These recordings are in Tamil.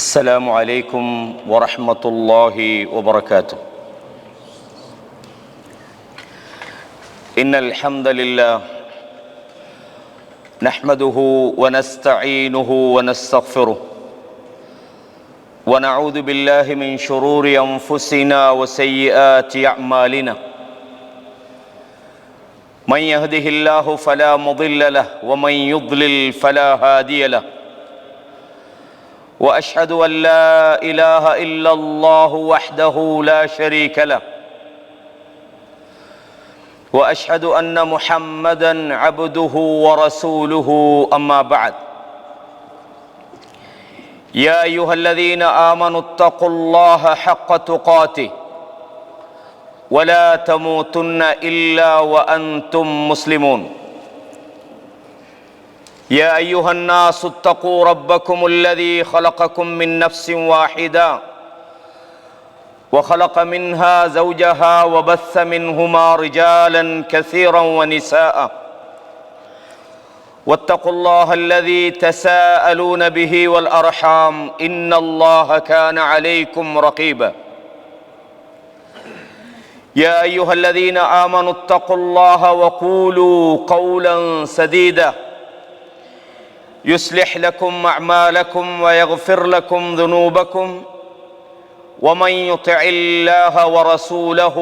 السلام عليكم ورحمة الله وبركاته. إن الحمد لله نحمده ونستعينه ونستغفره ونعوذ بالله من شرور أنفسنا وسيئات أعمالنا. من يهده الله فلا مضل له ومن يضلل فلا هادي له. وأشهد أن لا إله إلا الله وحده لا شريك له. وأشهد أن محمدًا عبده ورسوله أما بعد. يا أيها الذين آمنوا اتقوا الله حق تقاته ولا تموتن إلا وأنتم مسلمون. يا أيها الناس اتقوا ربكم الذي خلقكم من نفس واحدة وخلق منها زوجها وبث منهما رجالا كثيرا ونساء. واتقوا الله الذي تساءلون به والأرحام إن الله كان عليكم رقيبا. يا أيها الذين آمنوا اتقوا الله وقولوا قولا سديدا يصلح لكم أعمالكم ويغفر لكم ذنوبكم ومن يطع الله ورسوله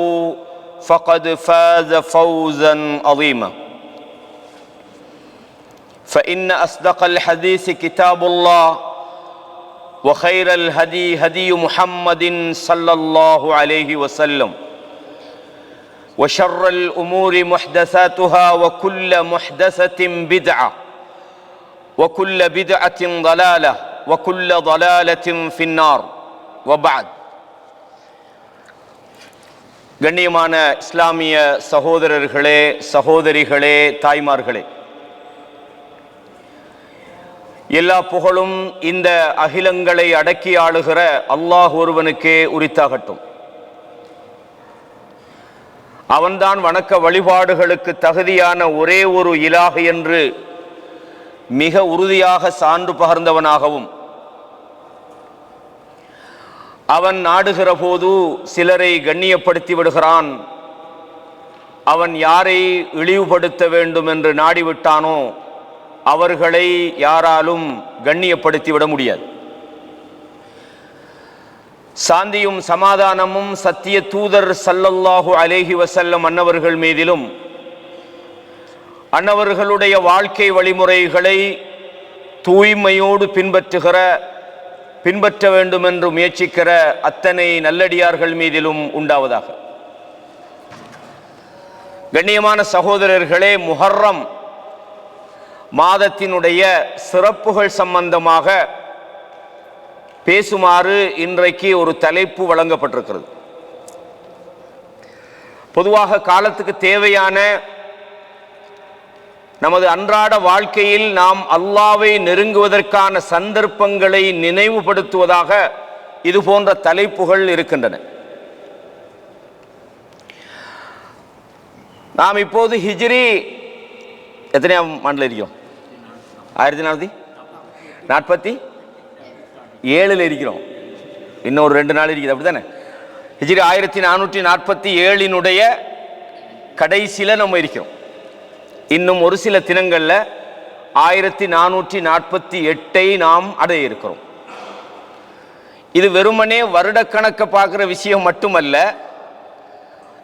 فقد فاز فوزا عظيما. فإن أصدق الحديث كتاب الله وخير الهدي هدي محمد صلى الله عليه وسلم وشر الأمور محدثاتها وكل محدثة بدعة وكل بدعة ضلالة وكل ضلالة في النار. وبعد. கண்ணியமான இஸ்லாமிய சகோதரர்களே, சகோதரிகளே, தாய்மார்களே, எல்லா புகழும் இந்த அகிலங்களை அடக்கி ஆளுகிற அல்லாஹ் ஒருவனுக்கே உரித்தாகட்டும். அவன்தான் வணக்க வழிபாடுகளுக்கு தகுதியான ஒரே ஒரு இலாஹ் என்று மிக உறுதியாக சான்று பகர்ந்தவனாகவும், அவன் நாடுகிற போது சிலரை கண்ணியப்படுத்தி விடுகிறான். அவன் யாரை இழிவுபடுத்த வேண்டும் என்று நாடிவிட்டானோ அவர்களை யாராலும் கண்ணியப்படுத்தி விட முடியாது. சாந்தியும் சமாதானமும் சத்திய தூதர் ஸல்லல்லாஹு அலைஹி வஸல்லம் அன்னவர்கள் மீதிலும் அன்னவர்களுடைய வாழ்க்கை வழிமுறைகளை தூய்மையோடு பின்பற்ற வேண்டும் என்று முயற்சிக்கிற அத்தனை நல்லடியார்கள் மீதிலும் உண்டாவதாக. கண்ணியமான சகோதரர்களே, முஹர்ரம் மாதத்தினுடைய சிறப்புகள் சம்பந்தமாக பேசுமாறு இன்றைக்கு ஒரு தலைப்பு வழங்கப்பட்டிருக்கிறது. பொதுவாக காலத்துக்கு தேவையான நமது அன்றாட வாழ்க்கையில் நாம் அல்லாஹ்வை நெருங்குவதற்கான சந்தர்ப்பங்களை நினைவுபடுத்துவதாக இது போன்ற தலைப்புகள் இருக்கின்றன. நாம் இப்போது ஹிஜ்ரி எத்தனையாம் ஆண்டில் இருக்கோம்? 1447 இருக்கிறோம். இன்னும் ஒரு 2 நாள் இருக்குது, அப்படித்தானே? ஹிஜ்ரி 1447 கடைசியில் நம்ம இருக்கிறோம். இன்னும் ஒரு சில தினங்களில் 1448 நாம் அடைய இருக்கிறோம். இது வெறுமனே வருடக்கணக்க பார்க்குற விஷயம் மட்டுமல்ல,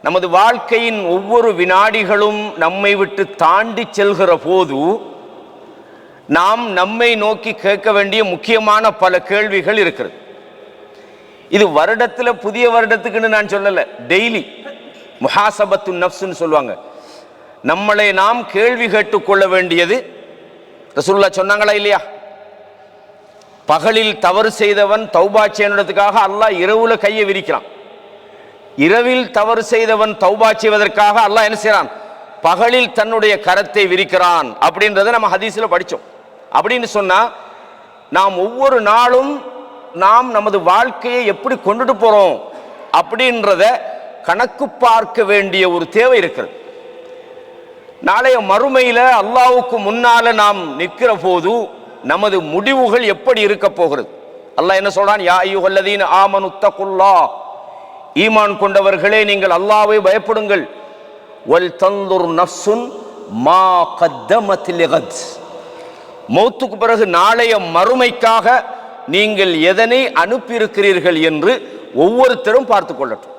நமது வாழ்க்கையின் ஒவ்வொரு வினாடிகளும் நம்மை விட்டு தாண்டி செல்கிற போது நாம் நம்மை நோக்கி கேட்க வேண்டிய முக்கியமான பல கேள்விகள் இருக்கிறது. இது வருடத்தில் புதிய வருடத்துக்குன்னு நான் சொல்லலை, டெய்லி முஹாசபத்து நஃப்ஸ்ன்னு சொல்லுவாங்க. நம்மளை நாம் கேள்வி கேட்டுக்கொள்ள வேண்டியது. ரசூலுல்லாஹ் சொன்னாங்களா இல்லையா? பகலில் தவறு செய்தவன் தௌபா செய்வதற்காக அல்லாஹ் இரவுல கையை விரிக்கிறான். இரவில் தவறு செய்தவன் தௌபா செய்வதற்காக அல்லாஹ் என்ன செய்யறான்? பகலில் தன்னுடைய கரத்தை விரிக்கிறான். அப்படின்றத நம்ம ஹதீஸ்ல படிச்சோம். அப்படின்னு சொன்னா நாம் ஒவ்வொரு நாளும் நாம் நமது வாழ்க்கையை எப்படி கொண்டுட்டு போறோம் அப்படின்றத கணக்கு பார்க்க வேண்டிய ஒரு தேவை இருக்கிறது. நாளைய மறுமையில அல்லாஹ்வுக்கு முன்னால நாம் நிற்கிற போது நமது முடிவுகள் எப்படி இருக்க போகிறது அல்லாஹ் என்ன சொல்றான்? யா அய்யுஹல்லதீன ஆமனு தக்குல்லாஹ், ஈமான் கொண்டவர்களே நீங்கள் அல்லாஹ்வை பயப்படுங்கள். வல் தன்துர் நஃப்சுன் மா கத்தமத் லிகத், மௌத்துக்கு பிறகு நாளைய மறுமைக்காக நீங்கள் எதனை அனுப்பியிருக்கிறீர்கள் என்று ஒவ்வொருத்தரும் பார்த்து கொள்ளட்டும்.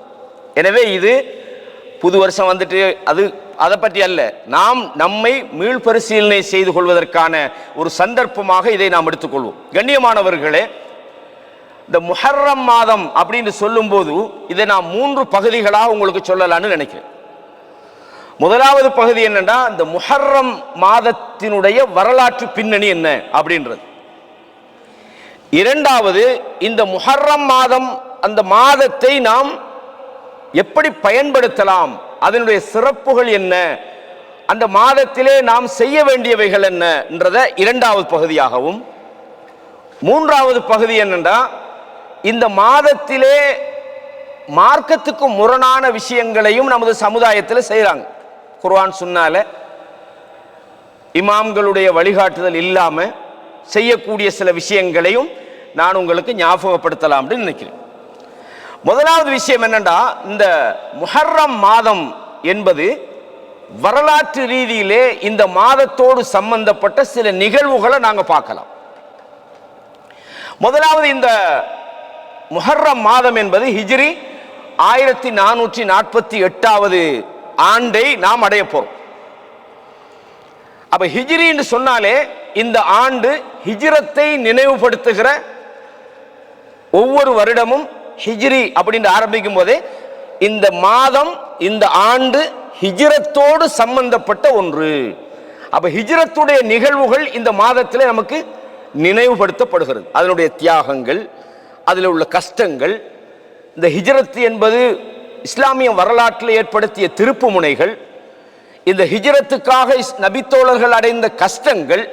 எனவே இது புது வருஷம் வந்துட்டு அதை பற்றி அல்ல, நாம் நம்மை மீள் பரிசீலனை செய்து கொள்வதற்கான ஒரு சந்தர்ப்பமாக இதை நாம் எடுத்துக்கொள்வோம். கண்ணியமானவர்களே, இந்த முஹர்ரம் மாதம் அப்படின்னு சொல்லும்போது இதை நான் 3 பகுதிகளாக உங்களுக்கு சொல்லலான்னு நினைக்கிறேன். முதலாவது பகுதி என்னன்னா, இந்த முஹர்ரம் மாதத்தினுடைய வரலாற்று பின்னணி என்ன அப்படின்றது. இரண்டாவது, இந்த முஹர்ரம் மாதம், அந்த மாதத்தை நாம் எப்படி பயன்படுத்தலாம், அதனுடைய சிறப்புகள் என்ன, அந்த மாதத்திலே நாம் செய்ய வேண்டியவைகள் என்னன்றத இரண்டாவது பகுதியாகவும், மூன்றாவது பகுதி என்னன்னா, இந்த மாதத்திலே மார்க்கத்துக்கு முரணான விஷயங்களையும் நமது சமுதாயத்தில் செய்கிறாங்க. குர்ஆன் சுன்னால இமாம்களுடைய வழிகாட்டுதல் இல்லாம செய்யக்கூடிய சில விஷயங்களையும் நான் உங்களுக்கு ஞாபகப்படுத்தலாம் அப்படின்னு நினைக்கிறேன். முதலாவது விஷயம் என்னன்னா, இந்த முஹர்ரம் மாதம் என்பது வரலாற்று ரீதியிலே இந்த மாதத்தோடு சம்பந்தப்பட்ட சில நிகழ்வுகளை நாங்க பார்க்கலாம். முதலாவது, இந்த முஹர்ரம் மாதம் என்பது ஹிஜ்ரி 1448வது ஆண்டை நாம் அடைய போறோம். அப்ப ஹிஜ்ரி என்று சொன்னாலே இந்த ஆண்டு ஹிஜ்ரத்தை நினைவுபடுத்துகிற, ஒவ்வொரு வருடமும் ஹிஜ்ரி அப்படின்னு ஆரம்பிக்கும் போதே இந்த மாதம், இந்த ஆண்டு ஹிஜ்ரத்தோடு சம்பந்தப்பட்ட ஒன்று. அப்ப ஹிஜ்ரத்துடைய நிகழ்வுகள் இந்த மாதத்தில் நமக்கு நினைவுபடுத்தப்படுகிறது. அதனுடைய தியாகங்கள், அதில் உள்ள கஷ்டங்கள், இந்த ஹிஜ்ரத் என்பது இஸ்லாமிய வரலாற்றில் ஏற்படுத்திய திருப்பு முனைகள், இந்த ஹிஜ்ரத்துக்காக நபித்தோழர்கள் அடைந்த கஷ்டங்கள்,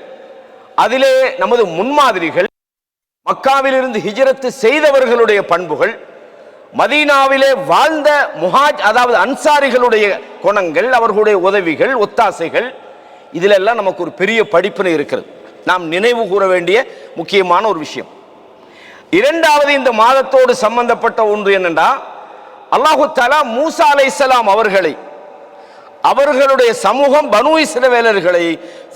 அதிலே நமது முன்மாதிரிகள், மக்காவிலிருந்து ஹிஜ்ரத்து செய்தவர்களுடைய பண்புகள், மதீனாவிலே வாழ்ந்த அதாவது அன்சாரிகளுடைய குணங்கள், அவர்களுடைய உதவிகள், ஒத்தாசைகள், இதிலெல்லாம் நமக்கு ஒரு பெரிய படிப்பினை இருக்கிறது. நாம் நினைவு கூற வேண்டிய முக்கியமான ஒரு விஷயம். இரண்டாவது, இந்த மாதத்தோடு சம்பந்தப்பட்ட ஒன்று என்னென்றா, அல்லாஹு தஆலா மூசா அலைஹிஸ்ஸலாம் அவர்களுடைய சமூகம் பனு இஸ்ரவேலர்களை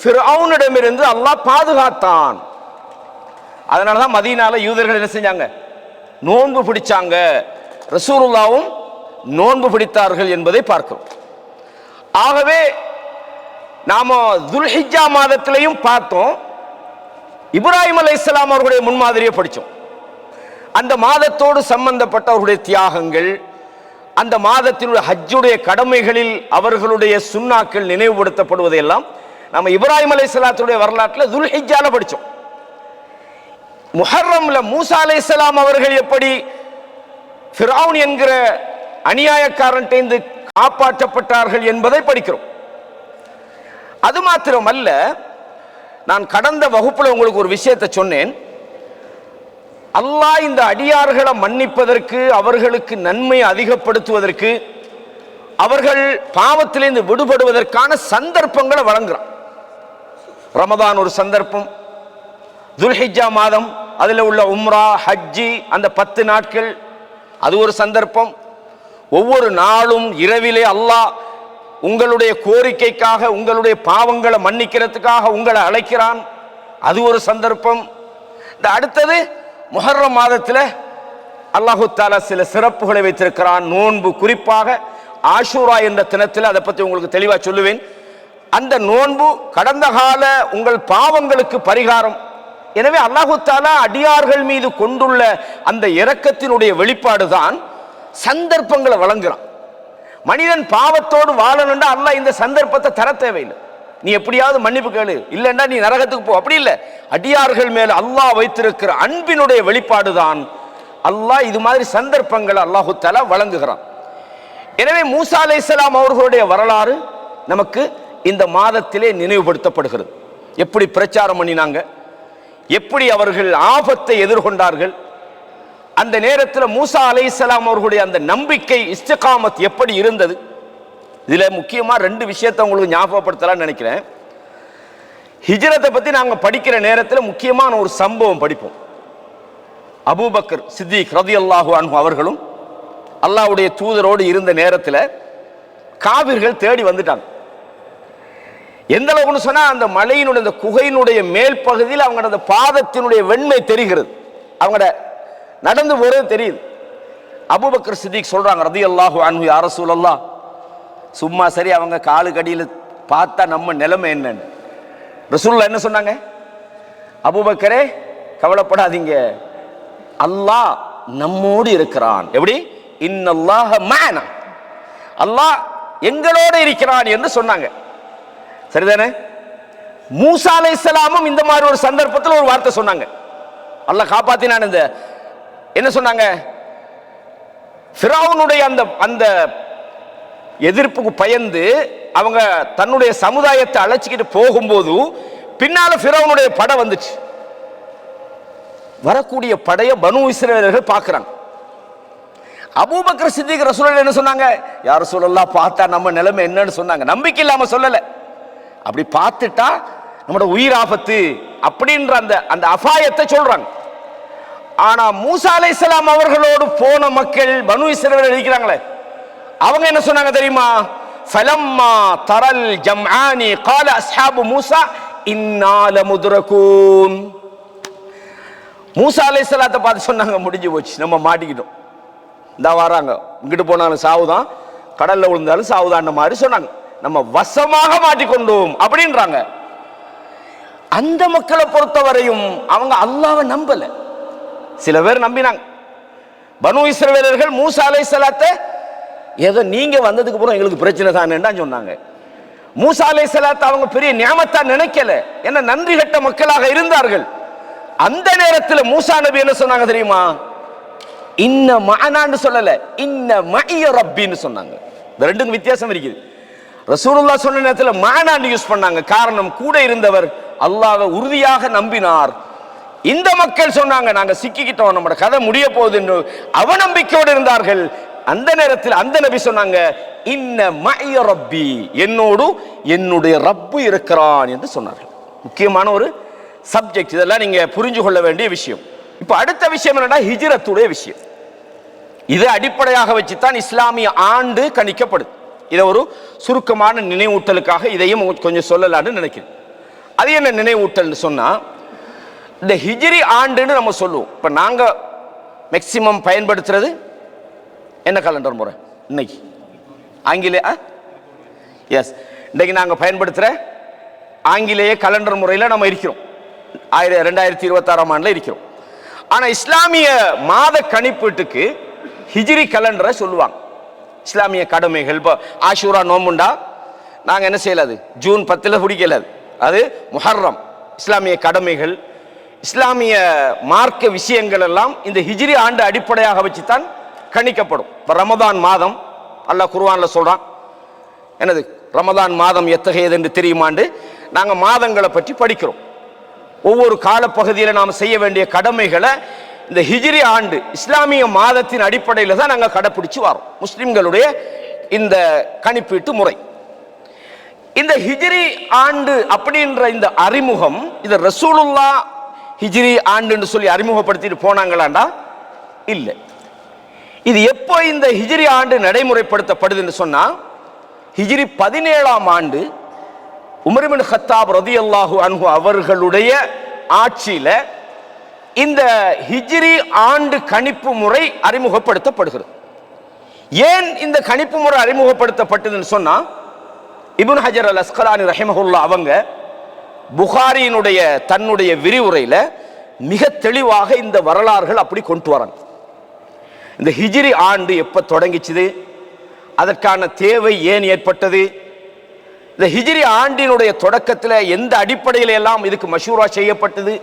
ஃபிர்அவுனிடமிருந்து அல்லாஹ் பாதுகாத்தான். அதனாலதான் மதீனால யூதர்கள் என்ன செஞ்சாங்க? நோன்பு பிடிச்சாங்க. ரசூலுல்லாவும் நோன்பு பிடித்தார்கள் என்பதை பார்க்கிறோம். ஆகவே நாம துல்ஹிஜ்ஜா மாதத்திலையும் பார்த்தோம், இப்ராஹிம் அலைஹிஸ்ஸலாம் அவர்களுடைய முன்மாதிரியை படித்தோம். அந்த மாதத்தோடு சம்பந்தப்பட்ட அவர்களுடைய தியாகங்கள், அந்த மாதத்தினுடைய ஹஜ்ஜுடைய கடமைகளில் அவர்களுடைய சுன்னாக்கள் நினைவுபடுத்தப்படுவதையெல்லாம் நம்ம இப்ராஹிம் அலைஹிஸ்ஸலாத்துடைய வரலாற்றில் துல்ஹிஜ்ஜால படித்தோம். முஹர்ரம்ல மூசா அலைஹிஸ்ஸலாம் அவர்கள் எப்படி ஃபிரௌன் என்கிற அநியாயக்காரன்கிட்ட காப்பாற்றப்பட்டார்கள் என்பதை படிக்கிறோம். அது மாத்திரமல்ல, நான் கடந்த வகுப்புல உங்களுக்கு ஒரு விஷயத்தை சொன்னேன். அல்லாஹ் இந்த அடியார்களை மன்னிப்பதற்கு, அவர்களுக்கு நன்மை அதிகப்படுத்துவதற்கு, அவர்கள் பாவத்திலிருந்து விடுபடுவதற்கான சந்தர்ப்பங்களை வழங்குறான். ரமதான் ஒரு சந்தர்ப்பம், துல்ஹிஜ்ஜா மாதம், அதில் உள்ள உம்ரா, ஹஜ்ஜி, அந்த 10 நாட்கள், அது ஒரு சந்தர்ப்பம். ஒவ்வொரு நாளும் இரவிலே அல்லாஹ் உங்களுடைய கோரிக்கைக்காக, உங்களுடைய பாவங்களை மன்னிக்கிறதுக்காக உங்களை அழைக்கிறான், அது ஒரு சந்தர்ப்பம். இந்த அடுத்தது முஹர்ரம் மாதத்தில் அல்லாஹு தஆலா சில சிறப்புகளை வைத்திருக்கிறான். நோன்பு, குறிப்பாக ஆஷூரா என்ற தினத்தில், அதை பற்றி உங்களுக்கு தெளிவாக சொல்லுவேன். அந்த நோன்பு கடந்த கால உங்கள் பாவங்களுக்கு பரிகாரம். எனவே அல்லாஹு தஆலா அடியார்கள் மீது கொண்டுள்ள அந்த இரக்கத்தினுடைய வெளிப்பாடு தான் சந்தர்ப்பங்களை வழங்குறான். மனிதன் பாவத்தோடு வாழணும்னா அல்லாஹ் இந்த சந்தர்ப்பத்தை தர தேவையில்லை. நீ எப்படியாவது மன்னிப்பு கேளு, இல்லைன்னா நீ நரகத்துக்கு போ, அப்படி இல்லை. அடியார்கள் மேல அல்லாஹ் வைத்திருக்கிற அன்பினுடைய வெளிப்பாடு தான் அல்லாஹ் இது மாதிரி சந்தர்ப்பங்களை அல்லாஹு தஆலா வழங்குகிறான். எனவே மூசா அலைஹிஸ்ஸலாம் அவர்களுடைய வரலாறு நமக்கு இந்த மாதத்திலே நினைவுபடுத்தப்படுகிறது. எப்படி பிரச்சாரம் பண்ணினாங்க, எப்படி அவர்கள் ஆபத்தை எதிர்கொண்டார்கள், அந்த நேரத்தில் மூசா அலைஹிஸ்ஸலாம் அவர்களுடைய அந்த நம்பிக்கை, இஸ்திகாமத் எப்படி இருந்தது. இதுல முக்கியமா 2 விஷயத்தை உங்களுக்கு ஞாபகப்படுத்தலாம்னு நினைக்கிறேன். ஹிஜ்ரத்தை பத்தி நாங்க படிக்கிற நேரத்தில் முக்கியமான ஒரு சம்பவம் படிப்போம். அபூபக்கர் சித்திக் ரலியல்லாஹு அன்ஹு அவர்களும் அல்லாஹ்வுடைய தூதரோடு இருந்த நேரத்தில் காவிர்கள் தேடி வந்துட்டாங்க. எந்த அளவுக்கு சொன்னா அந்த மலையினுடைய அந்த குகையினுடைய மேல் பகுதியில் அவங்களோட பாதத்தினுடைய வெண்மை தெரிகிறது, அவங்களோட நடந்து போறது தெரியுது. அபூபக்கர் சித்திக் சொல்றாங்க ரலியல்லாஹு அன்ஹு, யா ரசூலல்லாஹ், சும்மா சரி அவங்க காலு கடியில் பார்த்தா நம்ம நிலைமை என்னன்னு. ரசூலுல்லாஹ் என்ன சொன்னாங்க? அபூபக்கரே கவலைப்படாதீங்க, அல்லாஹ் நம்மோடு இருக்கிறான். எப்படி? இன்னல்லாஹ மஅனா, அல்லாஹ் எங்களோட இருக்கிறான் என்று சொன்னாங்க. சரிதானே? மூசா அலைஹிஸ்ஸலாமும் இந்த மாதிரி ஒரு சந்தர்ப்பத்தில் ஒரு வார்த்தை சொன்னாங்க, அல்லாஹ் காப்பாத்தினான். இந்த என்ன சொன்னாங்க? ஃபிரௌனுடைய அந்த அந்த எதிர்ப்புக்கு பயந்து அவங்க தன்னுடைய சமுதாயத்தை அழைச்சிக்கிட்டு போகும்போது பின்னால ஃபிரௌனுடைய படை வந்துச்சு. வரக்கூடிய படைய பனு இஸ்ரவேலர்கள் பார்க்கறாங்க. அபூபக்கர் சித்திக் ரசூலுல்லாஹ் என்ன சொன்னாங்க? யா ரசூலல்லாஹ், பார்த்தா நம்ம நிலைமை என்னன்னு சொன்னாங்க. நம்பிக்கை இல்லாம சொல்லல, அப்படி பார்த்துட்டா நம்மளோட உயிர் ஆபத்து அப்படின்ற அந்த அந்த அபாயத்தை சொல்றாங்க. ஆனா மூசா அலைஹிஸ்ஸலாம் அவர்களோடு போன மக்கள் பனு இஸ்ரவேலர்கள் இருக்கிறாங்களே, அவங்க என்ன சொன்னாங்க தெரியுமா? ஃபலம்மா தரல் ஜம்ஆனி قال اصحاب மூசா இன்னா லமுத்ரகூன். மூசா அலைஹிஸ்ஸலாத்தை பார்த்து சொன்னாங்க, முடிஞ்சு போச்சு, நம்ம மாட்டிக்கிட்டோம், இந்த வராங்க, இங்கிட்டு போனாலும் சாவுதான், கடல்ல விழுந்தாலும் சாவுதான் மாதிரி சொன்னாங்க, நம்ம வசமாக மாட்டிக்கொண்டோம் அப்படின்றாங்க. அந்த மக்களை பொறுத்தவரையும் அவங்க அல்லாஹ்வை நம்பல. சில பேர் நம்பினாங்க. பனு இஸ்ரவேலர்கள் மூசா அலைஹிஸ்ஸலாத்தை ஏதோ நீங்க வந்ததுக்கு அப்புறம் எங்களுக்கு பிரச்சனை தானேன்னு சொன்னாங்க. மூசா அலைஹிஸ்ஸலாத்தை அவங்க பெரிய நியாமத்தா நினைக்கல, என்ன நன்றி கெட்ட மக்களாக இருந்தார்கள். அந்த நேரத்தில் மூசா நபி என்ன சொன்னாங்க தெரியுமா? இன்ன மஅனான்னு சொல்லல, இன்ன மஇய ரப்பின்னு சொன்னாங்க. இந்த ரெண்டுக்கும் வித்தியாசம் இருக்குது. ரசூலுல்லாஹ் சொன்ன நேரத்தில் மஅனான்னு யூஸ் பண்ணாங்க, காரணம் கூட இருந்தவர் அல்லாஹ்வை உறுதியாக நம்பினார். இந்த மக்கள் சொன்னாங்க, நாங்க சிக்கிக்கிட்டோம், நம்மட கதை முடிய போகுதுன்னு அவநம்பிக்கையோடு இருந்தார்கள். அந்த நேரத்தில் அந்த நபி சொன்னாங்க, இன்ன மஇய ரப்பி, என்னோடு என்னுடைய ரப்பு இருக்கிறான் என்று சொன்னார்கள். முக்கியமான ஒரு சப்ஜெக்ட், இதெல்லாம் நீங்க புரிஞ்சு கொள்ள வேண்டிய விஷயம். இப்ப அடுத்த விஷயம் என்னன்னா ஹிஜ்ரத்துடைய விஷயம். இதை அடிப்படையாக வச்சுதான் இஸ்லாமிய ஆண்டு கணிக்கப்படுது. இதை ஒரு சுருக்கமான நினைவூட்டலுக்காக இதையும் கொஞ்சம் சொல்லலான்னு நினைக்கிறேன். அது என்ன நினைவூட்டல்னு சொன்னா, இந்த ஹிஜ்ரி ஆண்டுன்னு நம்ம சொல்லுவோம். இப்ப நாங்க மேக்சிமம் பயன்படுத்துறது என்ன கேலண்டர் முறை? இன்னைக்கு ஆங்கிலேய எஸ், இன்னைக்கு நாங்க பயன்படுத்துற ஆங்கிலேய கேலண்டர் முறையில் நம்ம இருக்கிறோம். 2026ஆம் ஆண்டுல இருக்கிறோம். ஆனா இஸ்லாமிய மாத கணிப்பீட்டுக்கு ஹிஜ்ரி கேலண்டரை சொல்லுவாங்க. இஸ்லாமிய கடமைகள், இப்போ ஆஷூரா நோம்புண்டா நாங்க என்ன செய்யலாது, ஜூன் 10 பிடிக்கல, அது முஹர்ரம். இஸ்லாமிய கடமைகள், இஸ்லாமிய மார்க்க விஷயங்கள் எல்லாம் இந்த ஹிஜ்ரி ஆண்டு அடிப்படையாக வச்சுத்தான் கணிக்கப்படும். இப்போ ரமதான் மாதம் அல்லாஹ் குர்ஆன்ல சொல்றான், என்னது ரமதான் மாதம் எத்தகையது என்று தெரியுமாண்டு நாங்க மாதங்களை பற்றி படிக்கிறோம். ஒவ்வொரு காலப்பகுதியில் நாம் செய்ய வேண்டிய கடமைகளை இந்த ஹிஜ்ரி ஆண்டு இஸ்லாமிய மாதத்தின் அடிப்படையில் தான் நாங்கள் கடைப்பிடிச்சு வரோம். முஸ்லிம்களுடைய இந்த கணிப்பீட்டு முறை. இந்த ஹிஜ்ரி ஆண்டு அப்படின்ற இந்த அறிமுகம், இது ரசூலுல்லாஹ் ஹிஜ்ரி ஆண்டுன்னு சொல்லி அறிமுகப்படுத்திட்டு போனாங்களாண்டா இல்லை. இது எப்போ இந்த ஹிஜ்ரி ஆண்டு நடைமுறைப்படுத்தப்படுதுன்னு சொன்னா, ஹிஜ்ரி 17ஆம் ஆண்டு உமர் இப்னு கத்தாப் ரலியல்லாஹு அன்ஹு அவர்களுடைய ஆட்சியில இந்த ஹிஜ்ரி ஆண்டு கணிப்பு முறை அறிமுகப்படுத்தப்படுகிறது. ஏன் இந்த கணிப்பு முறை அறிமுகப்படுத்தப்பட்டதுன்னு சொன்னா, இப்னு ஹஜர் அல் அஸ்கலானி ரஹிமஹுல்லாஹ் அவங்க புகாரியினுடைய தன்னுடைய விரிவுரையில மிக தெளிவாக இந்த வரலாறுகள் அப்படி கொண்டு வராங்க. இந்த ஹிஜ்ரி ஆண்டு எப்ப தொடங்கிச்சுது, அதற்கான தேவை ஏன் ஏற்பட்டது, இந்த ஹிஜ்ரி ஆண்டினுடைய தொடக்கத்தில் எந்த அடிப்படையில் எல்லாம் இதுக்கு மஷூரா செய்யப்பட்டது,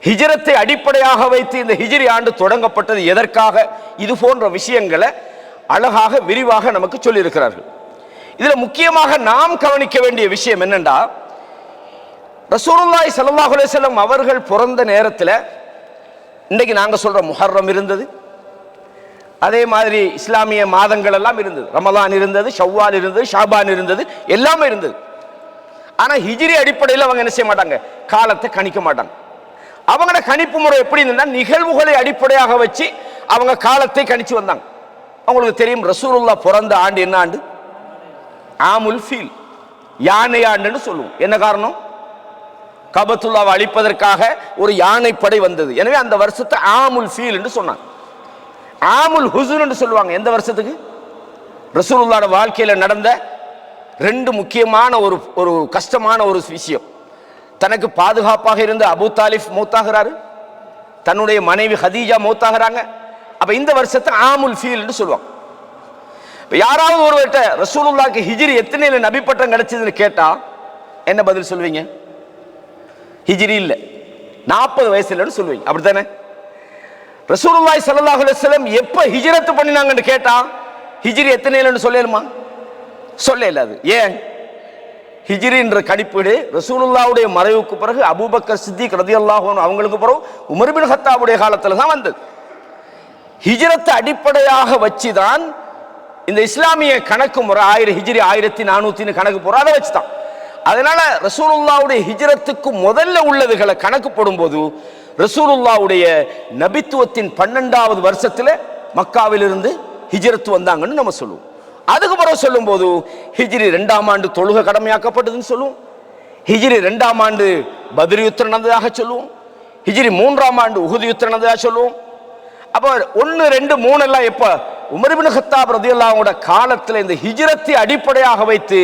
ஹிஜ்ரத்தை அடிப்படையாக வைத்து இந்த ஹிஜ்ரி ஆண்டு தொடங்கப்பட்டது எதற்காக, இது போன்ற விஷயங்களை அழகாக விரிவாக நமக்கு சொல்லியிருக்கிறார்கள். இதுல முக்கியமாக நாம் கவனிக்க வேண்டிய விஷயம் என்னன்னா, ரசூலுல்லாஹி ஸல்லல்லாஹு அலைஹி வஸல்லம் அவர்கள் பிறந்த நேரத்தில் இன்னைக்கு நாங்க சொல்ற முஹர்ரம் இருந்தது, அதே மாதிரி இஸ்லாமிய மாதங்கள் எல்லாம் இருந்தது. ரமலான் இருந்தது, ஷவ்வால் இருந்தது, ஷாபான் இருந்தது, எல்லாமே இருந்தது. ஆனா ஹிஜ்ரி அடிப்படையில் அவங்க என்ன செய்ய மாட்டாங்க, காலத்தை கணிக்க மாட்டாங்க. அவங்களோட கணிப்பு முறை எப்படி இருந்தா நிகழ்வுகளை அடிப்படையாக வச்சு அவங்க காலத்தை கணிச்சு வந்தாங்க. அவங்களுக்கு தெரியும் ரசூலுல்லாஹ் பிறந்த ஆண்டு என்ன ஆண்டு? ஆமுல் ஃபீல், யானை ஆண்டுன்னு சொல்லுவோம். என்ன காரணம்? கபத்துல்லாவை அழிப்பதற்காக ஒரு யானை படை வந்தது. எனவே அந்த வருஷத்தை ஆமுல் ஃபீல் என்று சொன்னாங்க. ஆமுல் ஹுசுன் என்று சொல்லுவாங்க. எந்த வருஷத்துக்கு? ரசூலுல்லாஹ்வோட வாழ்க்கையில நடந்த ரெண்டு முக்கியமான ஒரு கஷ்டமான ஒரு விஷயம். தனக்கு பாதுகாப்பாக இருந்த அபூ தாலிப் மௌத்தாகிறாரு, தன்னுடைய மனைவி ஹதீஜா மௌத்தாகிறாங்க. அப்ப இந்த வருஷத்தை ஆமுல் ஃபீல் என்று சொல்லுவாங்க. யாராவது ஒருவர்கிட்ட ரசூலுல்லாஹ்க்கு ஹிஜ்ரி எத்தனையில நபி பட்டம் கிடைச்சதுன்னு கேட்டா என்ன பதில் சொல்வீங்க? ஹிஜ்ரி இல்ல, 40 வயசுலன்னு சொல்லுவீங்க. அப்படித்தானே? ரசூலுல்லாஹி ஸல்லல்லாஹு அலைஹி வஸல்லம் எப்ப ஹிஜ்ரத் பண்ணினாங்கன்னு கேட்டா ஹிஜ்ரி எத்தனையிலன்னு சொல்லலுமா? சொல்லல. அது ஏன்? ஹிஜ்ரி என்ற கணிப்பீடு ரசூலுல்லாஹ்வுடைய மறைவுக்கு பிறகு அபூபக்கர் சித்திக் ரலியல்லாஹு அன்ஹு அவங்களுக்கு பிறகு உமர் இப்னு கத்தாபுடைய காலத்துல தான் வந்தது. ஹிஜ்ரத்தை அடிப்படையாக வச்சுதான் இந்த இஸ்லாமிய கணக்கு முறை 1000 ஹிஜ்ரி 1400 கணக்கு போற அதை வச்சுதான். அதனால ரசூலுல்லாஹ்வுடைய ஹிஜ்ரத்துக்கு முதல்ல உள்ளதுகளை கணக்கு போடும்போது ரசூலுல்லாஹ்வுடைய நபித்துவத்தின் 12வது வருஷத்துல மக்காவிலிருந்து ஹிஜ்ரத் வந்தாங்கன்னு நம்ம சொல்லுவோம். அதுக்கு பிறகு சொல்லும் போது ஹிஜ்ரி 2ஆம் ஆண்டு தொழுகை கடமையாக்கப்பட்டதுன்னு சொல்லுவோம். ஹிஜ்ரி 2ஆம் ஆண்டு பத்ர் யுத்தம் நடந்ததாக சொல்லுவோம். ஹிஜ்ரி 3ஆம் ஆண்டு உஹுத் யுத்தம் நடந்ததாக சொல்லுவோம். அப்ப 1, 2, 3 எல்லாம் எப்ப? உமர் இப்னு கத்தாப் ரலியல்லாஹு அன்ஹு காலத்தில் இந்த ஹிஜ்ரத்தை அடிப்படையாக வைத்து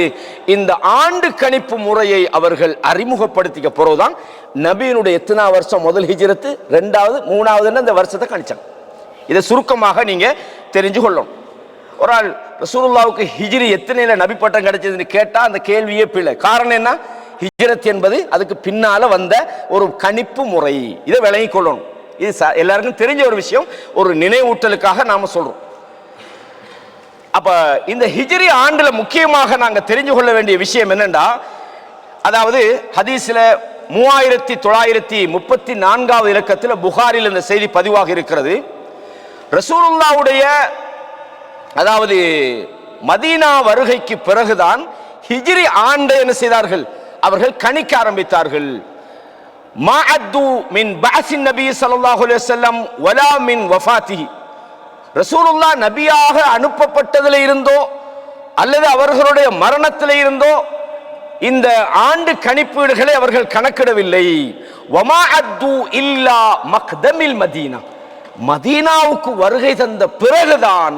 இந்த ஆண்டு கணிப்பு முறையை அவர்கள் அறிமுகப்படுத்திக்க போறதுதான் நபியினுடைய எத்தனாவது வருஷம் முதல் ஹிஜ்ரத்து, 2வது, 3வது இந்த வருஷத்தை கணிச்சாங்க. இதை சுருக்கமாக நீங்க தெரிஞ்சு கொள்ளணும். ஒரு ஆள் ரசூலுல்லாஹ்வுக்கு ஹிஜ்ரி எத்தனையில நபி பட்டம் கிடைச்சதுன்னு கேட்டா அந்த கேள்வியே பிழை. காரணம் என்ன? ஹிஜ்ரத் என்பது அதுக்கு பின்னால வந்த ஒரு கணிப்பு முறை. இதை விளங்கிக் கொள்ளணும். இது எல்லாருக்கும் தெரிஞ்ச ஒரு விஷயம், ஒரு நினைவூட்டலுக்காக நாம சொல்றோம். அப்ப இந்த ஹிஜ்ரி ஆண்டுல முக்கியமாக நாங்க தெரிஞ்சு கொள்ள வேண்டிய விஷயம் என்னன்னா, அதாவது ஹதீஸ்ல 3934வது இலக்கத்தில் புகாரில் இந்த செய்தி பதிவாக இருக்கிறது. ரசூலுல்லாஹ்வுடைய அதாவது மதீனா வருகைக்கு பிறகுதான் ஹிஜ்ரி ஆண்டை என்ன செய்தார்கள்? அவர்கள் கணிக்க ஆரம்பித்தார்கள். மாஅத்து மின் பஅஸின் நபி ஸல்லல்லாஹு அலைஹி வஸல்லம் வலா மின் வஃபாத்திஹி, ரசூலுல்லாஹ் நபியாக அனுப்பப்பட்டதில் இருந்தோ அல்லது அவர்களுடைய மரணத்தில் இருந்தோ இந்த ஆண்டு கணிப்பீடுகளை அவர்கள் கணக்கிடவில்லை. வமா அத்து இல்லா மக்தமில் மதீனா, மதீனாவுக்கு வருகை தந்த பிறகுதான்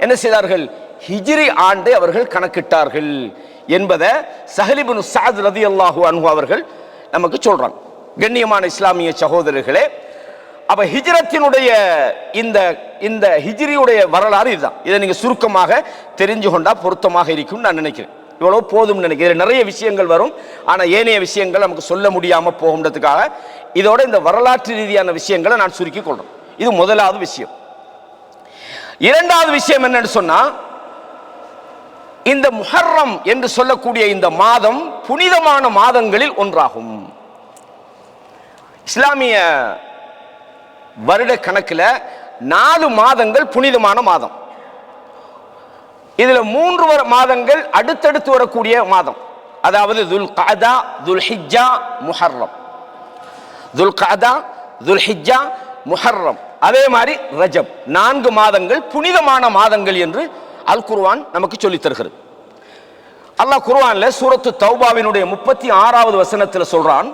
என்ன செய்தார்கள்? ஹிஜ்ரி ஆண்டை அவர்கள் கணக்கிட்டார்கள் என்பதை ஸஹல் இப்னு ஸஅத் ரலியல்லாஹு அன்ஹு அவர்கள் நமக்கு சொல்றாங்க. கண்ணியமான இஸ்லாமிய சகோதரர்களே, அப்ப ஹிஜ்ரத்தினுடைய இந்த ஹிஜ்ரியுடைய வரலாறு இதுதான். இதை நீங்க சுருக்கமாக தெரிஞ்சு கொண்டா பொருத்தமாக இருக்கும் நான் நினைக்கிறேன். இவ்வளவு போதும் நினைக்கிறேன். நிறைய விஷயங்கள் வரும், ஆனா ஏனைய விஷயங்கள் நமக்கு சொல்ல முடியாம போகும்ன்றதுக்காக இதோட இந்த வரலாற்று ரீதியான விஷயங்களை நான் சுருக்கி கொள்றேன். இது முதலாவது விஷயம். இரண்டாவது விஷயம் என்னன்னு சொன்னா, இந்த முஹர்ரம் என்று சொல்லக்கூடிய இந்த மாதம் புனிதமான மாதங்களில் ஒன்றாகும். இஸ்லாமிய வருட கணக்கில் 4 மாதங்கள் புனிதமான மாதம். இதுல 3 மாதங்கள் அடுத்தடுத்து வரக்கூடிய மாதம். அதாவது துல் கஅதா, துல் ஹிஜ்ஜா, முஹர்ரம். துல் கஅதா, துல் ஹிஜ்ஜா, முஹர்ரம், அதே மாதிரி ரஜப். 4 மாதங்கள் புனிதமான மாதங்கள் என்று அல் குர்ஆன் நமக்கு சொல்லித் தருகிறது. அல்லாஹ் குர்ஆன்ல சூரத்து தௌபாவினுடைய 36வது வசனத்தில் சொல்றான்,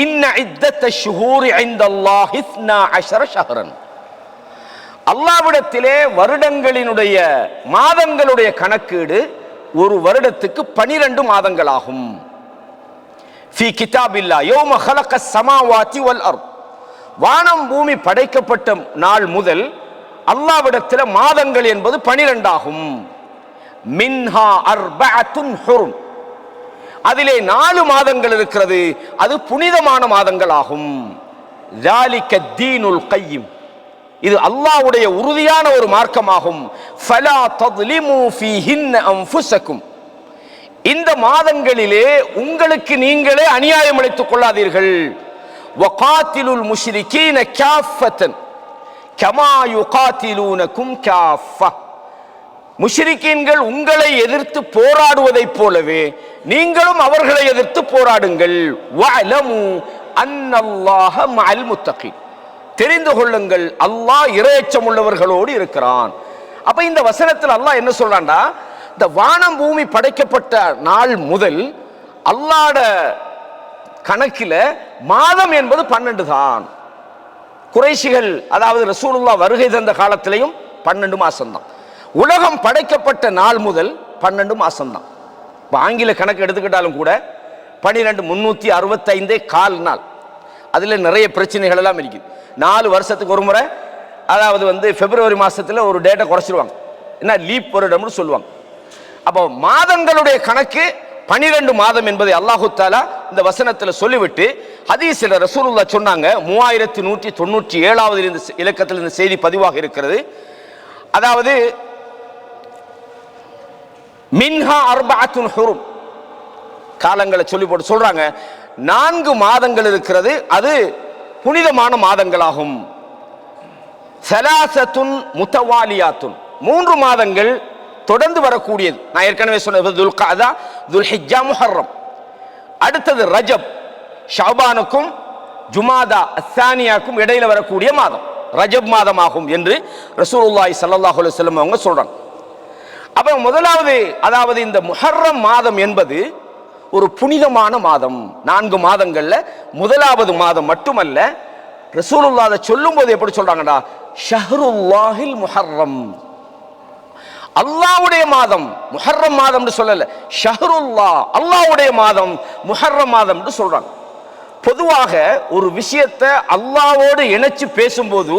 இன்ன இத்தத்த ஷுஹூரி இன்தல்லாஹி 12 ஷஹ்ரன். அல்லாஹ்விடத்திலே வருடங்களினுடைய மாதங்களுடைய கணக்கீடு ஒரு வருடத்துக்கு 12 மாதங்களாகும். ஃபீ கிதாபில்லாஹ் யௌம ஹலகஸ் ஸமாவாதி வல் அர்த், வானம் பூமி படைக்கப்பட்ட நாள் முதல் அல்லாஹ்விடத்தில் மாதங்கள் என்பது 12 ஆகும். மின்ஹா அர்பஅத்துன் ஹுரும், அதிலே 4 மாதங்கள் இருக்கிறது, அது புனிதமான மாதங்கள் ஆகும். ذَلِكَ الدِّينُ الْقَيِّمُ, இது அல்லாஹ்வுடைய உறுதியான ஒரு மார்க்கமாகும். فَلَا تَظْلِمُوا فِيهِنَّ أَنفُسَكُمْ, இந்த மாதங்களிலே உங்களுக்கு நீங்களே அநியாயம் இழைத்துக் கொள்ளாதீர்கள். وَقَاتِلُوا الْمُشْرِكِينَ كَافَّةً كَمَا يُقَاتِلُونَكُمْ كَافَّةً, முஷ்ரிக்கீன்கள் உங்களை எதிர்த்து போராடுவதைப் போலவே நீங்களும் அவர்களை எதிர்த்து போராடுங்கள். வஅலமு அன்னல்லாஹ மஅல் முத்தகீன், தெரிந்து கொள்ளுங்கள் அல்லாஹ் இறையச்சம் உள்ளவர்களோடு இருக்கிறான். அப்ப இந்த வசனத்தில் அல்லாஹ் என்ன சொல்றான்டா, இந்த வானம் பூமி படைக்கப்பட்ட நாள் முதல் அல்லாஹ்ட கணக்கில மாதம் என்பது 12 தான். குறைஷிகள் அதாவது ரசூலுல்லாஹ் வருகை தந்த காலத்திலையும் 12 மாசம் தான். உலகம் படைக்கப்பட்ட நாள் முதல் 12 மாசம் தான். ஆங்கில கணக்கு எடுத்துக்கிட்டாலும் கூட 12 365 கால் நாள். அதுல நிறைய பிரச்சனைகள் எல்லாம் இருக்குது. 4 வருஷத்துக்கு ஒரு முறை, அதாவது பிப்ரவரி மாசத்துல ஒரு டேட்டை குறைச்சிருவாங்க, என்ன லீப் வருடம்னு சொல்லுவாங்க. அப்போ மாதங்களுடைய கணக்கு 12 மாதம் என்பதை அல்லாஹு தஆலா இந்த வசனத்தில் சொல்லிவிட்டு ஹதீஸ்ல ரசூலுல்லாஹ் சொன்னாங்க. 3197வது இலக்கத்தில் இந்த செய்தி பதிவாக இருக்கிறது. அதாவது மின்ஹா அர்பஅத்துன் ஹுரும், காலங்களை சொல்லி போட்டு சொல்றாங்க 4 மாதங்கள் இருக்கிறது, அது புனிதமான மாதங்களாகும். சலாசத்துன் முத்தவாலியாத்துன், 3 மாதங்கள் தொடர்ந்து வரக்கூடியது. நான் ஏற்கனவே சொன்ன துல்கஅதா, துல்ஹிஜ்ஜா, முஹர்ரம். அடுத்தது ரஜப், ஷஅபானுக்கும் ஜுமாதா அஸ்ஸானியாக்கும் இடையில வரக்கூடிய மாதம் ரஜப் மாதமாகும் என்று ரசூலுல்லாஹி ஸல்லல்லாஹு அலைஹி வஸல்லம் அவங்க சொல்றாங்க. அப்ப முதலாவது, அதாவது இந்த முஹர்ரம் மாதம் என்பது ஒரு புனிதமான மாதம். 4 மாதங்கள்ல முதலாவது மாதம் மட்டுமல்ல, ரசூலுல்லாஹ் அதை சொல்லும் போது எப்படி சொல்றாங்கடா, ஷஹ்ருல்லாஹில் முஹர்ரம், அல்லாஹ்வுடைய மாதம். முஹர்ரம் மாதம் என்று சொல்லல, ஷஹ்ருல்லாஹ், அல்லாஹ்வுடைய மாதம் முஹர்ரம் மாதம் என்று சொல்றாங்க. பொதுவாக ஒரு விஷயத்தை அல்லாஹ்வோடு இணைச்சு பேசும்போது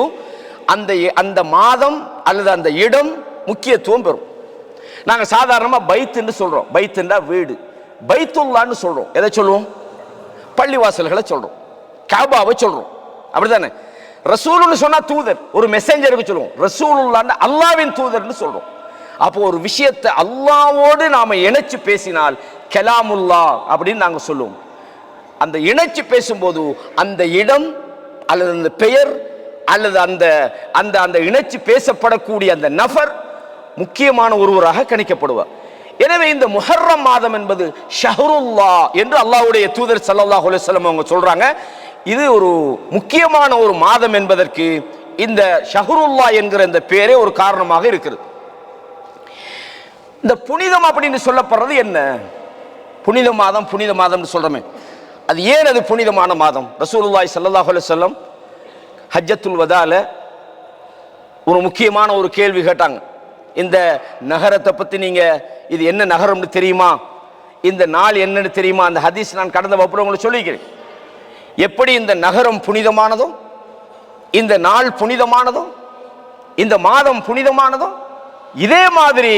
அந்த மாதம் அல்லது அந்த இடம் முக்கியத்துவம் பெறும். நாங்க சாதாரணமா பைத் என்று சொல்றோம், பைத்துண்டா வீடு, பைத்துல்லான்னு சொல்றோம். எதை சொல்லுவோம்? பள்ளிவாசல்களை சொல்றோம், காபாவை சொல்றோம், அப்படித்தானே? ரசூலுன்னு சொன்னா தூதர், ஒரு மெசேஞ்சருக்கு சொல்லுவோம். ரசூலுல்லாஹ் அல்லாஹ்வின் தூதர்னு சொல்றோம். அப்போ ஒரு விஷயத்தை அல்லாஹ்வோடு நாம இணைச்சு பேசினால் கலாமுல்லாஹ் அப்படின்னு நாங்க சொல்லுவோம். அந்த இணைச்சு பேசும்போது அந்த இடம் அல்லது அந்த பெயர் அல்லது அந்த அந்த அந்த இணைச்சு பேசப்படக்கூடிய அந்த நபர் முக்கியமான ஒருவராக கணிக்கப்படுவார். எனவே இந்த முஹர்ரம் மாதம் என்பது ஷஹ்ருல்லாஹ் என்று அல்லாஹ்வுடைய தூதர் ஸல்லல்லாஹு அலைஹி வஸல்லம் அவங்க சொல்றாங்க. இது ஒரு முக்கியமான ஒரு மாதம் என்பதற்கு இந்த ஷஹ்ருல்லாஹ் என்கிற இந்த பேரே ஒரு காரணமாக இருக்கிறது. இந்த புனிதம் அப்படின்னு சொல்லப்படுறது என்ன? புனித மாதம், புனித மாதம் சொல்றமே, அது ஏன் அது புனிதமான மாதம்? ரசூலுல்லாஹி ஸல்லல்லாஹு அலைஹி வஸல்லம் ஹஜ்ஜத்துல் வதால ஒரு முக்கியமான ஒரு கேள்வி கேட்டாங்க. இந்த நகரத்தை பத்தி நீங்க, இது என்ன நகரம்னு தெரியுமா, இந்த நாள் என்னன்னு தெரியுமா? அந்த ஹதீஸ் நான் கடந்த வகுப்புல உங்களுக்கு சொல்லிக்கிறேன். எப்படி இந்த நகரம் புனிதமானதோ, இந்த நாள் புனிதமானதோ, இந்த மாதம் புனிதமானதோ, இதே மாதிரி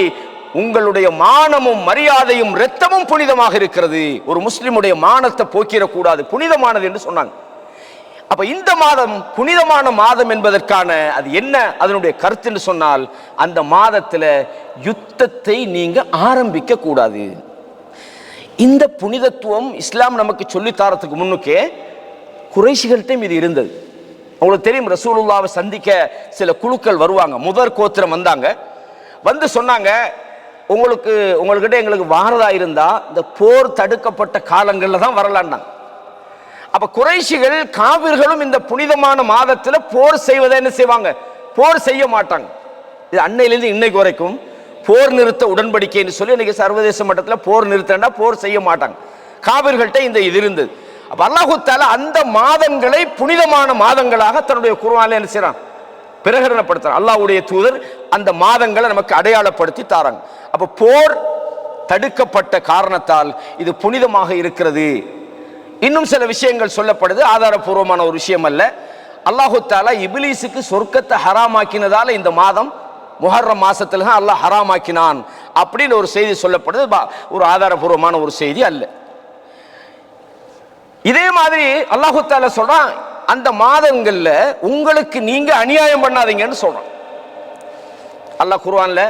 உங்களுடைய மானமும் மரியாதையும் இரத்தமும் புனிதமாக இருக்கிறது. ஒரு முஸ்லிமுடைய மானத்தை போக்கிடக்கூடாது, புனிதமானது என்று சொன்னாங்க. அப்ப இந்த மாதம் புனிதமான மாதம் என்பதற்கான அது என்ன அதனுடைய கருத்து என்று சொன்னால், அந்த மாதத்துல யுத்தத்தை நீங்க ஆரம்பிக்க கூடாது. இந்த புனிதத்துவம் இஸ்லாம் நமக்கு சொல்லித்தாரத்துக்கு முன்னுக்கே குறைஷிகள்கிட்டையும் இது இருந்தது. உங்களுக்கு தெரியும், ரசூலுல்லாவை சந்திக்க சில குழுக்கள் வருவாங்க. முதற் கோத்திரம் வந்தாங்க, வந்து சொன்னாங்க, உங்கள்கிட்ட எங்களுக்கு வாரதா இருந்தா இந்த போர் தடுக்கப்பட்ட காலங்கள்ல தான் வரலான்னாங்க. அப்ப குறைஷிகள் காவிர்களும் இந்த புனிதமான மாதத்துல போர் செய்வதை என்ன செய்வாங்க? போர் செய்ய மாட்டாங்க. இது அன்னையிலிருந்து இன்னைக்கு வரைக்கும் போர் நிறுத்த உடன்படிக்கைன்னு சொல்லி இன்னைக்கு சர்வதேச மட்டத்தில் போர் நிறுத்தண்டா போர் செய்ய மாட்டாங்க. காவிர்கள்ட்ட இந்த இது இருந்தது. அப்ப அல்லாஹு தஆலா அந்த மாதங்களை புனிதமான மாதங்களாக தன்னுடைய குர்ஆனில் என்ன செய்றான்? பிரகடனப்படுத்துறான். அல்லாஹ்வுடைய தூதர் அந்த மாதங்களை நமக்கு அடையாளப்படுத்தி தாராங்க. அப்ப போர் தடுக்கப்பட்ட காரணத்தால் இது புனிதமாக இருக்கிறது. இன்னும் சில விஷயங்கள் சொல்லப்படுது, ஆதாரபூர்வமான ஒரு விஷயம் அல்ல. அல்லாஹு தஆலா இப்லீஸுக்கு சொர்க்கத்தை ஹராமாக்கினதால இந்த மாதம் முஹர்ரம் மாசத்துல தான் அல்லாஹ் ஹராமாக்கினான் அப்படின்னு ஒரு செய்தி சொல்லப்படுது. ஒரு ஆதாரபூர்வமான ஒரு செய்தி அல்ல. இதே மாதிரி அல்லாஹு தஆலா சொல்றான், அந்த மாதங்கள்ல உங்களுக்கு நீங்க அநியாயம் பண்ணாதீங்கன்னு சொல்றான். அல்லாஹ் குர்ஆன்ல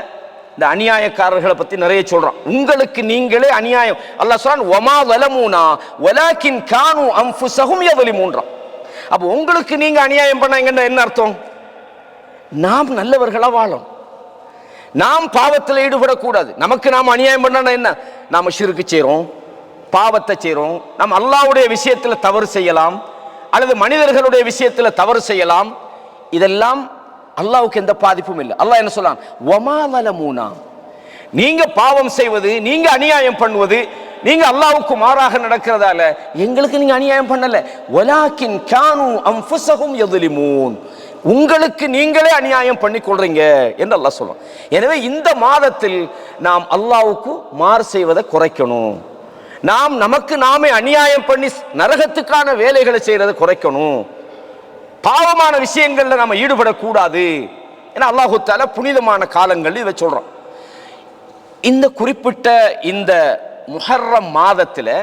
இந்த அநியாயக்காரர்களை பத்தி நிறைய சொல்றான். உங்களுக்கு நீங்களே அநியாயம், அல்லாஹ் சொல்றான், வமா ஸலமூனா வலாக்கின் கானூ அன்ஃபுஸஹும் யظلمூன். அப்ப உங்களுக்கு நீங்க அநியாயம் பண்ணாங்கன்னு என்ன அர்த்தம்? நாம் நல்லவர்களா வாழணும், நாம் பாவத்தில் ஈடுபடக்கூடாது. நமக்கு நாம் அநியாயம் பண்ணா என்ன? நாம ஷிர்க் செய்றோம், பாவத்தை செய்றோம், நாம் அல்லாஹ்வுடைய விஷயத்துல தவறு செய்யலாம், அல்லது மனிதர்களுடைய விஷயத்தில் தவறு செய்யலாம். இதெல்லாம் அல்லாஹ்வுக்கு எந்த பாதிப்பும் இல்லை. அல்லாஹ் என்ன சொல்றான்? வமா வலமூனா, நீங்க பாவம் செய்வது, நீங்க அநியாயம் பண்ணுவது, நீங்க அல்லாஹ்வுக்கு மாறாக நடக்கிறதால எங்களுக்கு நீங்க அநியாயம் பண்ணல. வலாக்கின் கானு அன்ஃபுஸஹும் யظلمون, உங்களுக்கு நீங்களே அநியாயம் பண்ணி கொள்றீங்க என்று அல்லாஹ் சொல்றான். எனவே இந்த மாதத்தில் நாம் அல்லாஹ்வுக்கு மாறு செய்வதை குறைக்கணும். நாம் நமக்கு நாமே அநியாயம் பண்ணி நரகத்துக்கான வேலைகளை செய்யறதை குறைக்கணும். பாவமான விஷயங்கள்ல நம்ம ஈடுபடக்கூடாது. ஏன்னா அல்லாஹு தஆலா புனிதமான காலங்கள் இதை சொல்றோம். இந்த குறிப்பிட்ட இந்த முஹர்ரம் மாதத்தில்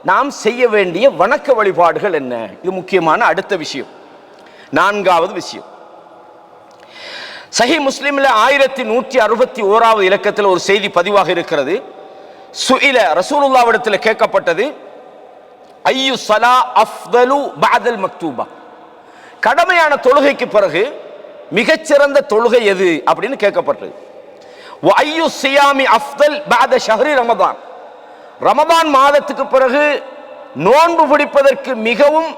நாம் செய்ய வேண்டிய வணக்க வழிபாடுகள் என்ன? இது முக்கியமான அடுத்த விஷயம். நான்காவது விஷயம், சஹீஹ் முஸ்லிம்ல 1161வது இலக்கத்தில் ஒரு செய்தி பதிவாக இருக்கிறது. சுஇல, ரசூலுல்லாஹ்விடத்தில் கேட்கப்பட்டது, ஐயு ஸலா அஃதலு பஅதல் மக்தூபா, கடமையான தொழுகைக்கு பிறகு மிகச்சிறந்த தொழுகை எது அப்படின்னு கேட்கப்பட்டது. வ ஐயு ஸியாமி அஃதல் பஅத ஷஹ்ரி ரமதான், ரமதான் மாதத்துக்கு பிறகு நோன்பு பிடிப்பதற்கு மிகவும்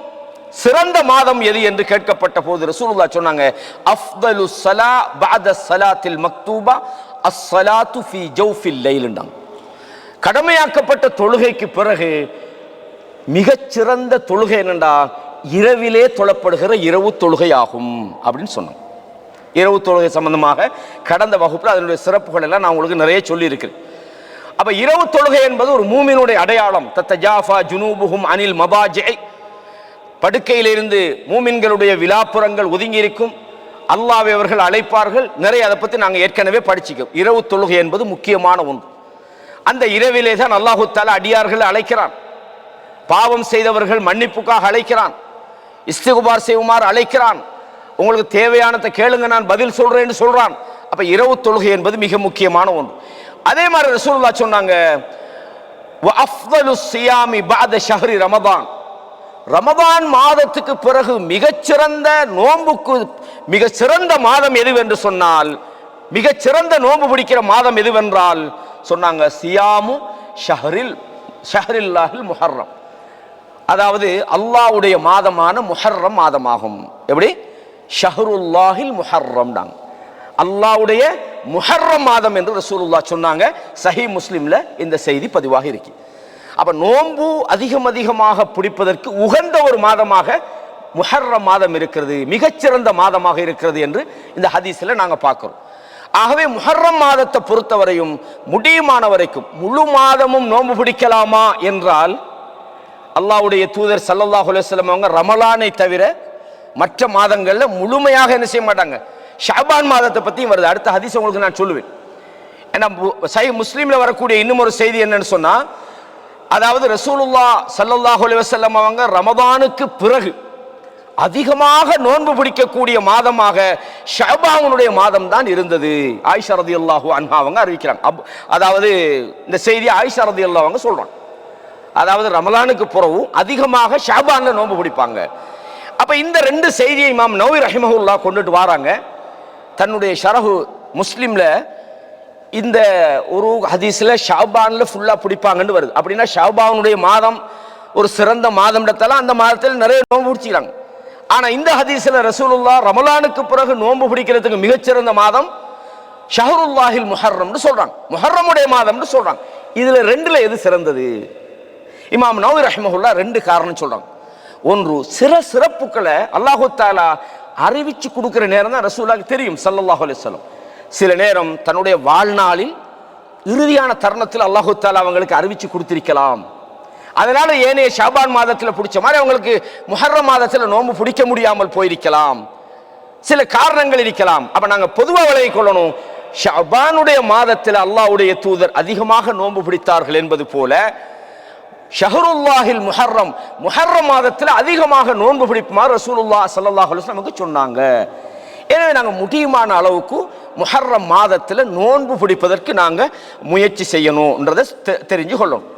சிறந்த மாதம் எது என்று கேட்கப்பட்ட போது ரசூலுல்லாஹ் சொன்னாங்க, அஃதலு ஸலா பஅத ஸலாத்தில் மக்தூபா அஸ்ஸலாத்து ஃபீ ஜௌஃபில் லைல்ன்றாங்க. கடமையாக்கப்பட்ட தொழுகைக்கு பிறகு மிகச்சிறந்த தொழுகை என்னண்டா இரவிலே தொழப்படுகிற இரவு தொழுகை ஆகும் அப்படின்னு சொன்னாங்க. இரவு தொழுகை சம்பந்தமாக கடந்த வகுப்பில் அதனுடைய சிறப்புகள் எல்லாம் நான் உங்களுக்கு நிறைய சொல்லி இருக்கிறேன். அப்ப இரவு தொழுகை என்பது ஒரு மூமினுடைய அடையாளம். தத்தஜாஃபா ஜுனூபுஹும் அனில் மபாஜி, படுக்கையிலிருந்து மூமின்களுடைய விலாப்புறங்கள் ஒதுங்கி இருக்கும். அல்லாஹ்வை அவர்கள் அழைப்பார்கள். நிறைய அதை பற்றி நாங்கள் ஏற்கனவே படிச்சுக்கோம். இரவு தொழுகை என்பது முக்கியமான ஒன்று. அந்த இரவிலே தான் அல்லாஹு தஆலா அடியார்கள் அழைக்கிறான். பாவம் செய்தவர்கள் மன்னிப்புக்காக அழைக்கிறான். இஸ்திக்பார் செய்யுமாறு அழைக்கிறான். உங்களுக்கு தேவையானதை கேளுங்க, நான் பதில் சொல்றேன்னு சொல்றான். அப்ப இரவு தொழுகை என்பது மிக முக்கியமான ஒன்று. அதே மாதிரி ரசூலுல்லாஹ் சொன்னாங்க, வ அஃதலு ஸியாமி பஅத ஷஹ்ரி ரமதான், ரமதான் மாதத்துக்கு பிறகு மிகச்சிறந்த நோன்புக்கு மிகச்சிறந்த மாதம் எதுவென்று சொன்னால், மிகச்சிறந்த நோன்பு பிடிக்கிற மாதம் எதுவென்றால் சொன்னாங்க, சியாமு ஷஹ்ரில்லாஹில் முஹர்ரம், அதாவது அல்லாஹ்வுடைய மாதமான முஹர்ரம் மாதமாகும். எப்படி? ஷஹ்ருல்லாஹில் முஹர்ரம் தாங்க, அல்லாஹ்வுடைய முஹர்ரம் மாதம் என்று ரசூலுல்லாஹ் சொன்னாங்க. சஹீஹ் முஸ்லிம்ல இந்த செய்தி பதிவாக இருக்கு. அப்ப நோன்பு அதிகமாக பிடிப்பதற்கு உகந்த ஒரு மாதமாக முஹர்ரம் மாதம் இருக்கிறது, மிகச்சிறந்த மாதமாக இருக்கிறது என்று இந்த ஹதீஸ்ல நாங்க பார்க்கிறோம். ஆகவே முஹர்ரம் மாதத்தை பொறுத்தவரையும் முடியுமான வரைக்கும் முழு மாதமும் நோன்பு பிடிக்கலாமா என்றால், அல்லாஹ்வுடைய தூதர் ஸல்லல்லாஹு அலைஹி வஸல்லம் அவங்க ரமலானை தவிர மற்ற மாதங்கள்ல முழுமையாக என்ன செய்ய மாட்டாங்க. ஷஅபான் மாதத்தை பத்தியும் வருது, அடுத்த ஹதீஸ் உங்களுக்கு நான் சொல்லுவேன். ஏன்னா சஹீஹ் முஸ்லிம்ல வரக்கூடிய இன்னும் ஒரு செய்தி என்னன்னு சொன்னா, அதாவது ரசூலுல்லாஹ் ஸல்லல்லாஹு அலைஹி வஸல்லம் அவங்க ரமதானுக்கு பிறகு அதிகமாக நோன்பு பிடிக்கக்கூடிய மாதமாக ஷஅபானுடைய மாதம் தான் இருந்தது. ஆயிஷா ரலியல்லாஹு அன்ஹா அவங்க அறிவிக்கிறாங்க. அதாவது இந்த செய்தி ஆயிஷா ரலியல்லாஹு அவங்க சொல்றாங்க. அதாவது ரமலானுக்கு பிறகு அதிகமாக ஷஅபான்ல நோன்பு பிடிப்பாங்க. அப்ப இந்த ரெண்டு செய்தியை இமாம் நவவி ரஹிமஹுல்லாஹ் கொண்டுட்டு வராங்க தன்னுடைய ஷரஹு முஸ்லிம்ல. இந்த ஒரு ஹதீஸ்ல ஷஅபான்ல ஃபுல்லா பிடிப்பாங்கன்னு வருது. அப்படின்னா ஷஅபானுடைய மாதம் ஒரு சிறந்த மாதம் இடத்தால அந்த மாதத்தில் நிறைய நோன்பு பிடிச்சிக்கிறாங்க. ஆனா இந்த ஹதீஸ்ல ரசூலுல்லாஹ் ரமலானுக்கு பிறகு நோன்பு பிடிக்கிறதுக்கு மிகச்சிறந்த மாதம் ஷஹ்ருல்லாஹில் முஹர்ரம்னு சொல்றாங்க, முஹர்ரமுடைய மாதம்னு சொல்றாங்க. இதுல ரெண்டுல எது சிறந்தது? இமாம் நவவி ரஹிமஹுல்லாஹ் ரெண்டு காரணம் சொல்றாங்க. ஒன்று, சிறப்புக்களை அல்லாஹு தஆலா அறிவிச்சு கொடுக்கிற நேரம் தான் ரசூலுல்லாஹ்க்கு தெரியும் ஸல்லல்லாஹு அலைஹி வஸல்லம். சில நேரம் தன்னுடைய வாழ்நாளில் இறுதியான தருணத்தில் அல்லாஹு தஆலா அவங்களுக்கு அறிவிச்சு கொடுத்திருக்கலாம். அதனால ஏனைய ஷஅபான் மாதத்தில் பிடிச்ச மாதிரி அவங்களுக்கு முஹர்ரம் மாதத்தில் நோன்பு பிடிக்க முடியாமல் போயிருக்கலாம். சில காரணங்கள் இருக்கலாம். அப்ப நாங்க பொதுவாக விளங்கிக் கொள்ளணும், ஷஅபானுடைய மாதத்தில் அல்லாஹ்வுடைய தூதர் அதிகமாக நோன்பு பிடித்தார்கள் என்பது போல ஷஹ்ருல்லாஹில் முஹர்ரம், முஹர்ரம் மாதத்தில் அதிகமாக நோன்பு பிடிப்புமாறு ரசூலுல்லாஹ் ஸல்லல்லாஹு அலைஹி வஸல்லம் நமக்கு சொன்னாங்க. எனவே நாங்கள் முடியுமான அளவுக்கு முஹர்ரம் மாதத்தில் நோன்பு பிடிப்பதற்கு நாங்கள் முயற்சி செய்யணும்ன்றதை தெரிஞ்சு கொள்ளணும்.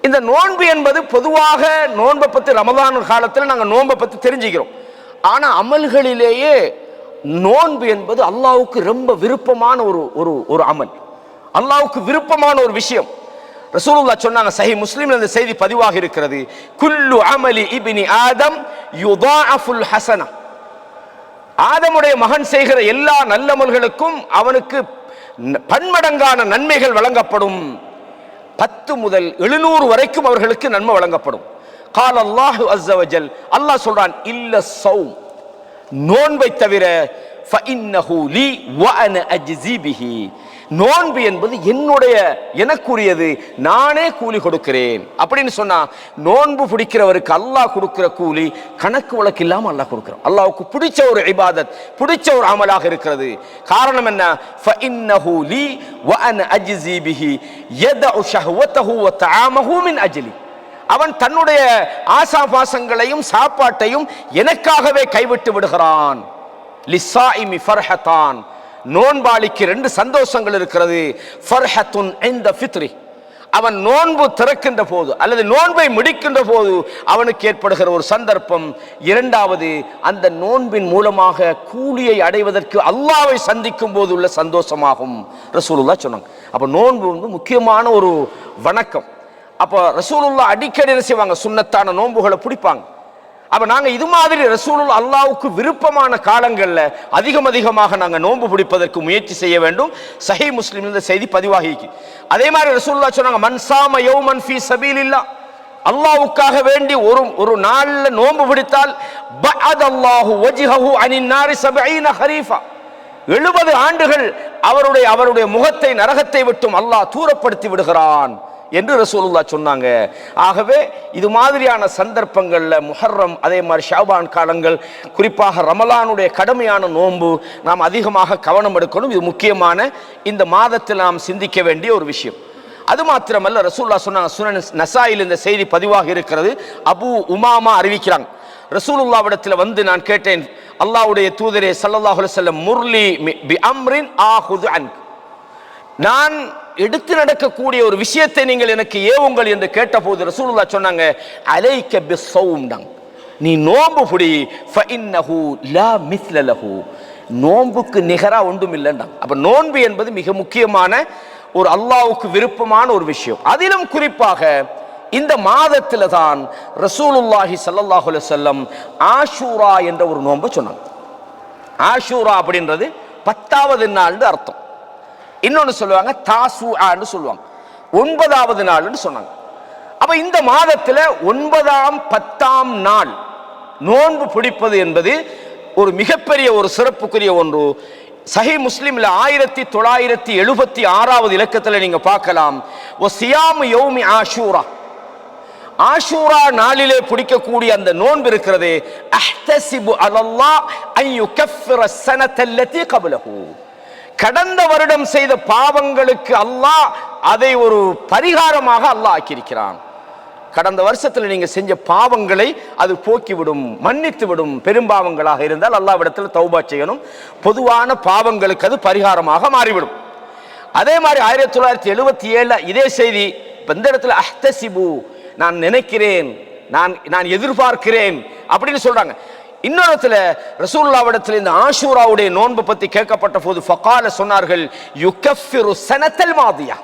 இந்த நோன்பு என்பது பொதுவாக நோன்பை பற்றி ரமலான் காலத்தில் நாங்கள் நோன்பை பற்றி தெரிஞ்சுக்கிறோம். ஆனால் அமல்களிலேயே நோன்பு என்பது அல்லாஹ்வுக்கு ரொம்ப விருப்பமான ஒரு அமல், அல்லாஹ்வுக்கு விருப்பமான ஒரு விஷயம். ரசூலுல்லாஹ் சொன்னாங்க, சஹீஹ் முஸ்லிம்ல இந்த செய்தி பதிவாக இருக்கிறது, குல்லு அமலி இப்னி ஆதம் யுதாஅஃபுல் ஹஸனா, ஆதமுடைய மகன் செய்கிற எல்லா நல்லமல்களுக்கும் அவனுக்கு பன்மடங்கான நன்மைகள் வழங்கப்படும். 10 முதல் 700 வரைக்கும் அவர்களுக்கு நன்மை வழங்கப்படும். கால அல்லாஹு அஸ்ஸ வஜல், அல்லாஹ் சொல்றான், இல்ல ஸௌம், நோன்பை தவிர, ஃபஇன்னஹு லீ வ அன அஜ்ஸி பிஹி, நோன்பு என்பது என்னுடைய, எனக்குரியது, நானே கூலி கொடுக்கிறேன் அப்படின்னு சொன்னா, நோன்பு பிடிக்கிறவருக்கு அல்லாஹ் கொடுக்கிற கூலி கணக்கு வழக்கு இல்லாம அல்லாஹ் கொடுக்கிறான். அல்லாஹ்வுக்கு பிடிச்ச ஒரு இபாதத், பிடிச்ச ஒரு அமலாக இருக்கிறது. காரணம் என்ன? ஃபஇன்னஹு லீ வ அன அஜ்ஸி பிஹி யதஉ ஷஹ்வதஹு வ தஆமஹு மின் அஜ்லி, அவன் தன்னுடைய ஆசாபாசங்களையும் சாப்பாட்டையும் எனக்காகவே கைவிட்டு விடுகிறான். லிஸ்ஸாயிமி ஃபர்ஹதான், நோன்பாளிக்கு 2 சந்தோஷங்கள் இருக்கிறது. ஃபர்ஹத்துன் இன்த ஃபித்ரி, அவன் நோன்பு திறக்கின்ற போது அல்லது நோன்பை முடிக்கின்ற போது அவனுக்கு ஏற்படுகிற ஒரு சந்தர்ப்பம். 2வது, அந்த நோன்பின் மூலமாக கூலியை அடைவதற்கு அல்லாஹ்வை சந்திக்கும் போது உள்ள சந்தோஷமாகும் ரசூலுல்லாஹ் சொன்னாங்க. அப்ப நோன்பு முக்கியமான ஒரு வணக்கம். அப்ப ரசூலுல்லாஹ் அடிக்கடி என்ன செய்வாங்க? சுன்னத்தான நோன்புகளை பிடிப்பாங்க. அப்ப நாங்க இது மாதிரி ரசூலுல்லாஹ் அல்லாஹ்வுக்கு விருப்பமான காலங்கள்ல அதிகமாக நாங்க நோன்பு பிடிப்பதற்கு முயற்சி செய்ய வேண்டும். சஹீஹ் முஸ்லிம்ல இந்த செய்தி பதிவாகிக்கு. அதே மாதிரி ரசூலுல்லாஹ் சொன்னாங்க, மன் சாம யௌமன் ஃபீ சபீலில்லாஹ், அல்லாஹ்வுக்காக வேண்டி ஒரு நாள்ல நோன்பு பிடித்தால் பஅதல்லாஹு வஜ்ஹஹு அனின் நாரி 70 ஹரீஃபா, 70 ஆண்டுகள் அவருடைய முகத்தை நரகத்தை விட்டும் அல்லாஹ் தூரப்படுத்தி விடுகிறான் என்று ரசூலுல்லாஹ் சொன்னாங்க. ஆகவே இது மாதிரியான சந்தர்ப்பங்கள்ல முஹர்ரம், அதே மாதிரி ஷாபான் காலங்கள், குறிப்பாக ரமலானுடைய கடுமையான நோன்பு நாம் அதிகமாக கவனம் எடுக்கணும். இது முக்கியமான இந்த மாதத்தில் நாம் சிந்திக்க வேண்டிய ஒரு விஷயம். அது மாத்திரமல்ல, ரசூலுல்லாஹ் சொன்னாங்க, சுனன் நசாயில் இந்த செய்தி பதிவாக இருக்கிறது. அபூ உமாமா அறிவிக்கிறாங்க, ரசூலுல்லாஹ்விடத்தில் வந்து நான் கேட்டேன், அல்லாஹ்வுடைய தூதரே ஸல்லல்லாஹு அலைஹி வஸல்லம், முர்லி பி அம்ரின் ஆஹுது அன்க், நான் எடுத்து நடக்கக்கூடிய ஒரு விஷயத்தை நீங்கள் எனக்கு ஏவுங்கள் என்று கேட்டபோது ரசூலுல்லாஹ் சொன்னாங்க, அலைக பிஸ்ஸௌம், நீ நோன்பு பிடி, ஃபஇன்னஹு லா மிஸ்ல லஹு, நோன்புக்கு நிகரா ஒன்றும் இல்லைன்றாங்க. அப்ப நோன்பு என்பது மிக முக்கியமான ஒரு அல்லாஹ்வுக்கு விருப்பமான ஒரு விஷயம். அதிலும் குறிப்பாக இந்த மாதத்துல தான் ரசூலுல்லாஹி ஸல்லல்லாஹு அலைஹி வஸல்லம் ஆஷூரா என்ற ஒரு நோன்பு சொன்னாங்க. ஆஷூரா அப்படின்றது 10வது நாள்னு அர்த்தம். இன்னொன்னு சொல்லுவாங்க தாசுஆன்னு சொல்லுவாங்க, 9வது நாள்னு சொன்னாங்க. அப்ப இந்த மாதத்துல 9ஆம் 10ஆம் நாள் நோன்பு பிடிப்பது என்பது ஒரு மிகப்பெரிய ஒரு சிறப்புக்குரிய ஒன்று. சஹீஹ் முஸ்லிம்ல 1976வது இலக்கத்தில் நீங்க பார்க்கலாம், வசியாமு யௌமி ஆஷூரா, ஆஷூரா நாளிலே பிடிக்கக்கூடிய அந்த நோன்பு இருக்கிறது, அஹ்தஸிபு அலல்லாஹ் அன் யுகஃபிர ஸனத்தல்லதி கப்லஹு, கடந்த வருடம் செய்த பாவங்களுக்கு அல்லாஹ் அதை ஒரு பரிகாரமாக அல்லாஹ் ஆக்கியிருக்கிறான். கடந்த வருஷத்தில் நீங்க செஞ்ச பாவங்களை அது போக்கிவிடும், மன்னித்து விடும். பெரும்பாவங்களாக இருந்தால் அல்லாஹ்விடத்தில் தௌபா செய்யணும், பொதுவான பாவங்களுக்கு அது பரிகாரமாக மாறிவிடும். அதே மாதிரி 1977 இதே செய்தி இந்த இடத்துல அஹ்தஸிபு, நான் நினைக்கிறேன், நான் எதிர்பார்க்கிறேன் அப்படின்னு சொல்றாங்க. இன்னொருத்துல ரசூலுல்லாஹ்விடத்தில் இந்த ஆஷூராவுடைய நோன்பு பத்தி கேட்கப்பட்ட போது ஃபகால சொன்னார்கள், யுகஃபிரு ஸனத்தல் மாதியா,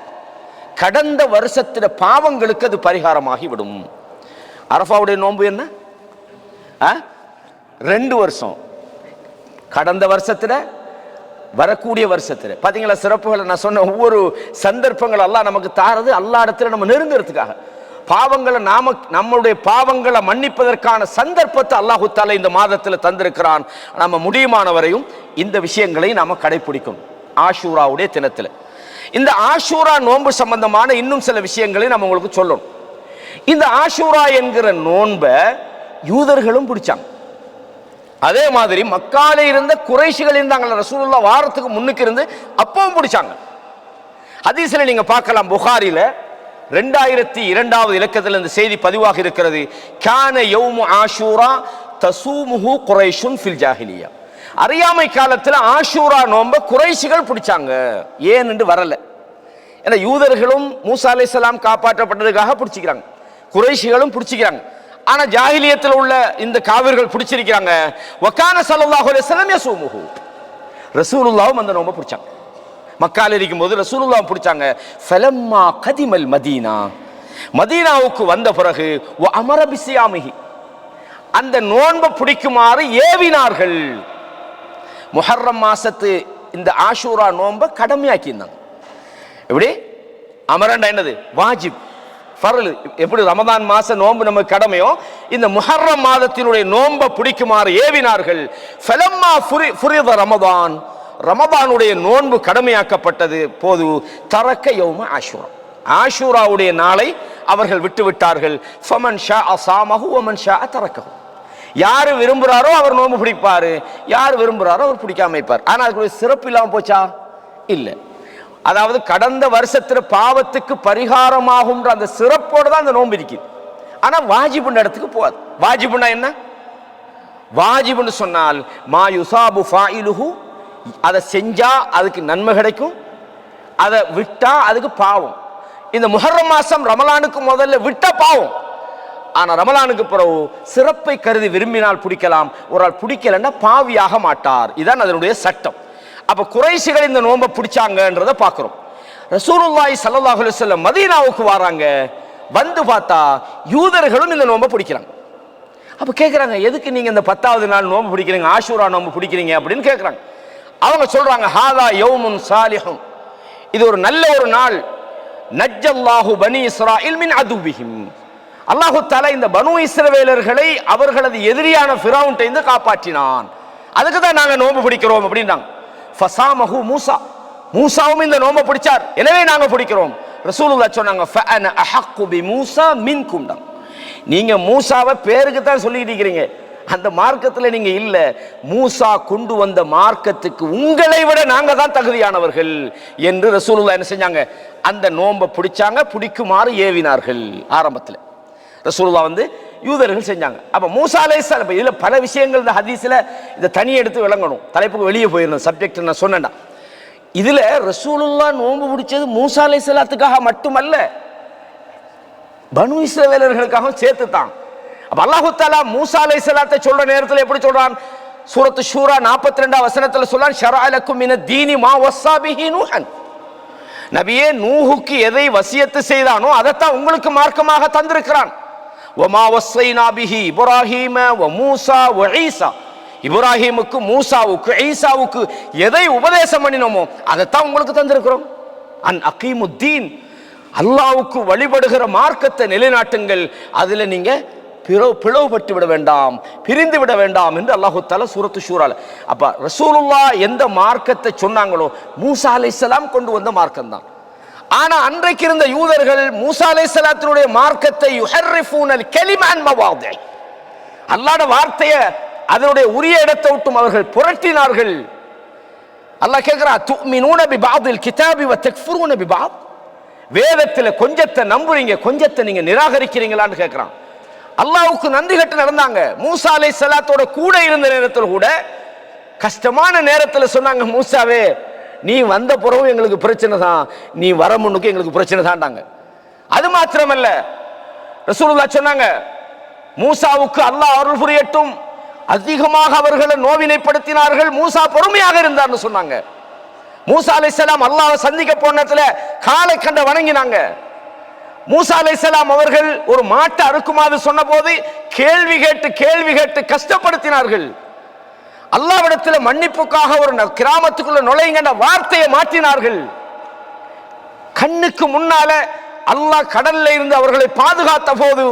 கடந்த வருஷத்தில பாவங்களுக்கு அது பரிகாரமாகி விடும். அரஃபாவுடைய நோன்பு என்ன? 2 வருஷம், கடந்த வருஷத்துல வரக்கூடிய வருஷத்துல. பாத்தீங்களா சிறப்புகளை? நான் சொன்ன ஒவ்வொரு சந்தர்ப்பங்கள் அல்லாஹ் நமக்கு தாரது அல்லாஹ் இடத்துல நம்ம நெருங்கிறதுக்காக. பாவங்களை நம்மளுடைய பாவங்களை மன்னிப்பதற்கான சந்தர்ப்பத்தை அல்லாஹு தஆலா இந்த மாதத்தில் தந்திருக்கிறான். நம்ம முடியுமானவரையும் இந்த விஷயங்களை நாம கடைபிடிக்கணும். ஆஷூராவுடைய தினத்தில் இந்த ஆஷூரா நோன்பு சம்பந்தமான இன்னும் சில விஷயங்களை நம்ம உங்களுக்கு சொல்லணும். இந்த ஆஷூரா என்கிற நோன்பை யூதர்களும் பிடிச்சாங்க, அதே மாதிரி மக்கால இருந்த குறைஷிகள் இருந்தாங்கல்ல, ரசூலுல்லாஹ் வாரத்துக்கு முன்னுக்கு இருந்து அப்பவும் பிடிச்சாங்க. ஹதீஸ்ல நீங்க பார்க்கலாம், புகாரில 2002வது இலக்கத்தில் இந்த செய்தி பதிவாக இருக்கிறது, கான யௌமு ஆஷூரா தசூமுஹு குரைஷுன் ஃபில் ஜாஹிலியா, அறியாமை காலத்தில் ஆஷூரா நோன்ப குறைஷிகள் பிடிச்சாங்க. ஏன் என்று வரல, ஏன்னா யூதர்களும் மூசா அலைஹிஸ்ஸலாம் காப்பாற்றப்பட்டதுக்காக பிடிச்சிக்கிறாங்க, குறைஷிகளும் பிடிச்சிக்கிறாங்க. ஆனா ஜாஹிலியத்தில் உள்ள இந்த காவிர்கள் பிடிச்சிருக்கிறாங்க. வகான ஸல்லல்லாஹு அலைஹி வஸல்லம் யஸூமுஹு, ரசூலுல்லாஹும் அந்த நோன்பை பிடிச்சாங்க. மக்கால இருக்கும் போது ரசூலுல்லாஹ் பிடிச்சாங்க. ஃபலம்மா கதிமல் மதீனா, மதீனாவுக்கு வந்த பிறகு அமர பிசியாமிஹி, அந்த நோன்பை பிடிக்குமாறு ஏவினார்கள். முஹர்ரம் மாசத்து இந்த ஆஷூரா நோன்பை கடமையாக்கியிருந்தாங்க. எப்படி அமரண்டா என்னது வாஜிப் ஃபர்ல், எப்படி ரமதான் மாச நோன்பு நமக்கு கடமையோ இந்த முஹர்ரம் மாதத்தினுடைய நோன்பை பிடிக்குமாறு ஏவினார்கள். ஃபலம்மா ஃபுரித ரமதான், ரமதானுடைய நோன்பு கடமையாக்கப்பட்டது போது தரக்க யௌம ஆஷூரா, ஆஷூராவுடைய நாளை அவர்கள் விட்டு விட்டார்கள். ஃபமன் ஷாஅ ஸாமஹு வமன் ஷாஅ தரக்கஹு, யார் விரும்புகிறாரோ அவர் நோன்பு பிடிப்பாரு, யார் விரும்புகிறாரோ அவர் பிடிக்காம இருப்பார். ஆனால் அதுக்கு சிறப்பு இல்லாமல் போச்சா? இல்லை. அதாவது கடந்த வருஷத்துல பாவத்துக்கு பரிகாரமாகும்ன்ற அந்த சிறப்போடு தான் அந்த நோன்பு இருக்குது. ஆனால் வாஜிபுன்ற இடத்துக்கு போகாது. வாஜிபுன்னா என்ன? வாஜிபுன்னு சொன்னால் மா யுசாபு ஃபாயிலுஹு, அதை செஞ்சா அதுக்கு நன்மை கிடைக்கும், அதை விட்டா அதுக்கு பாவம். இந்த முஹர்ரம் மாசம் ரமலானுக்கு முதல்ல விட்ட பாவம், ஆனா ரமலானுக்கு பிறகு சிறப்பை கருதி விரும்பினால் பிடிக்கலாம், ஒரு ஆள் பிடிக்கலன்னா பாவியாக மாட்டார். இதான் அதனுடைய சட்டம். அப்ப குறைஷிகள் இந்த நோன்பை பிடிச்சாங்கன்றத பார்க்கிறோம். ரசூலுல்லாஹி ஸல்லல்லாஹு அலைஹி வஸல்லம் மதீனாவுக்கு வராங்க, வந்து பார்த்தா யூதர்களும் இந்த நோன்பை பிடிக்கிறாங்க. அப்ப கேட்குறாங்க, எதுக்கு நீங்க இந்த 10வது நாள் நோன்பு பிடிக்கிறீங்க, ஆஷூரா நோன்பு பிடிக்கிறீங்க அப்படின்னு கேட்குறாங்க. அவங்க சொல்றாங்க, ஹாதா யௌமுன் சாலிஹுன், இது ஒரு நல்ல ஒரு நாள். நஜ்ஜல்லாஹு பனி இஸ்ராயில் மின் அதுபிஹிம், அல்லாஹு தஆலா இந்த பனு இஸ்ரவேலர்களை அவர்களது எதிரியான ஃபிரௌன்கிட்ட காப்பாற்றினான், அதுக்கு தான் நாங்க நோன்பு பிடிக்கிறோம் அப்படின்றாங்க. ஃபஸாமஹு மூசா, மூசாவும் இந்த நோன்பை பிடிச்சார், எனவே நாங்க பிடிக்கிறோம். ரசூலுல்லாஹ் சொன்னாங்க, ஃபஅன அஹக்கு பிமூசா மின்கும், நீங்க மூசாவை பேருக்கு தான் சொல்லிட்டு இருக்கிறீங்க, அந்த மார்க்கத்தில் நீங்க இல்ல. மூசா கொண்டு வந்த மார்க்கத்துக்கு உங்களை விட நாங்க தான் தகுதியானவர்கள் என்று ரசூலுல்லாஹ் என்ன செஞ்சாங்க, அந்த நோன்பை பிடிச்சாங்க, பிடிக்குமாறு ஏவினார்கள். ஆரம்பத்தில் ரசூலுல்லாஹ் யூதர்கள் செஞ்சாங்க. அப்ப மூசா அலைஹிஸ்ஸலாம், இதுல பல விஷயங்கள் இந்த ஹதீஸ்ல இதை தனி எடுத்து விளங்கணும், தலைப்புக்கு வெளியே போயிருந்த சப்ஜெக்ட் நான் சொன்னேன்டா. இதுல ரசூலுல்லாஹ் நோன்பு பிடிச்சது மூசா அலைஹிஸ்ஸலாத்துக்காக மட்டுமல்ல, பனு இஸ்ரவேலர்களுக்காக சேர்த்து தான். அப்ப அல்லாஹு தஆலா மூசா அலைஹிஸ்ஸலாத்தை சொல்ற நேரத்தில் எப்படி சொல்றான்? சூரத்து ஷூரா 42 வசனத்தில் சொல்றான், ஷரஅ லக்கும் மினத் தீனி மா வஸ்ஸா பிஹி நூஹன், நபியே நூஹுக்கு எதை வசியத்து செய்தானோ அதைத்தான் உங்களுக்கு மார்க்கமாக தந்திருக்கிறான். வமா வஸ்ஸைனா பிஹி இப்ராஹீம வ மூசா வ ஈசா, இப்ராஹீமுக்கு மூசாவுக்கு ஈசாவுக்கு எதை உபதேசம் பண்ணினோமோ அதைத்தான் உங்களுக்கு தந்திருக்கிறோம். அன் அகீமுத்தீன், அல்லாஹ்வுக்கு வழிபடுகிற மார்க்கத்தை நிலைநாட்டுங்கள், அதுல நீங்க பிளவுபட்டு விட வேண்டாம், பிரிந்து விட வேண்டாம் என்று அல்லாஹு தஆலா சூரத்து ஷூரால. அப்ப ரசூலுல்லாஹ் எந்த மார்க்கத்தை சொன்னாங்களோ மூசா அலைஹிஸ்ஸலாம் கொண்டு வந்த மார்க்கம் தான். ஆனா அன்றைக்கு இருந்த யூதர்கள் மூசா அலைஹிஸ்ஸலாத்தினுடைய மார்க்கத்தை யுஹர்ரிஃபூனல் கலிம அன் மவாதி, அல்லாஹ்வுடைய வார்த்தையை அதனுடைய உரிய இடத்தை விட்டும் அவர்கள் புரட்டினார்கள். அல்லாஹ் கேட்கிறான், துமினூன பிபஅதில் கிதாபி வ தக்ஃபுரூன பிபஅத், வேதத்துல கொஞ்சத்தை நம்புறீங்க, கொஞ்சத்தை நீங்க நிராகரிக்கிறீங்களான்னு கேட்கிறான். அல்லாஹ்வுக்கு நன்றி கட்டு நடந்தாங்க. மூசா அலைஹிஸ்ஸலாத்தோட கூட இருந்த நேரத்தில் கூட கஷ்டமான நேரத்தில் சொன்னாங்க, மூசாவே நீ வந்த பிறகு எங்களுக்கு பிரச்சனை தான், நீ வர முன்னுக்கு எங்களுக்கு பிரச்சனை தான்டாங்க. அது மாத்திரமல்ல, ரசூலுல்லாஹ் சொன்னாங்க, மூசாவுக்கு அல்லாஹ் அருள் புரியட்டும், அதிகமாக அவர்களை நோவினைப்படுத்தினார்கள், மூசா பொறுமையாக இருந்தார்னு சொன்னாங்க. மூசா அலைஹிஸ்ஸலாம் அல்லாஹ்வை சந்திக்க போன நேரத்துல காலை கண்ட வணங்கினாங்க. மூசா அலைஹிஸ்ஸலாம் அவர்கள் ஒரு மாட்டை அறுக்குமாறு சொன்ன போது கேள்வி கேட்டு கஷ்டப்படுத்தினார்கள். அல்லாஹ்விடத்தில் மன்னிப்புக்காக ஒரு கிராமத்துக்குள்ள நுழையுங்க வார்த்தையை மாற்றினார்கள். கண்ணுக்கு முன்னால அல்லாஹ் கடல்ல இருந்து அவர்களை பாதுகாத்த போது,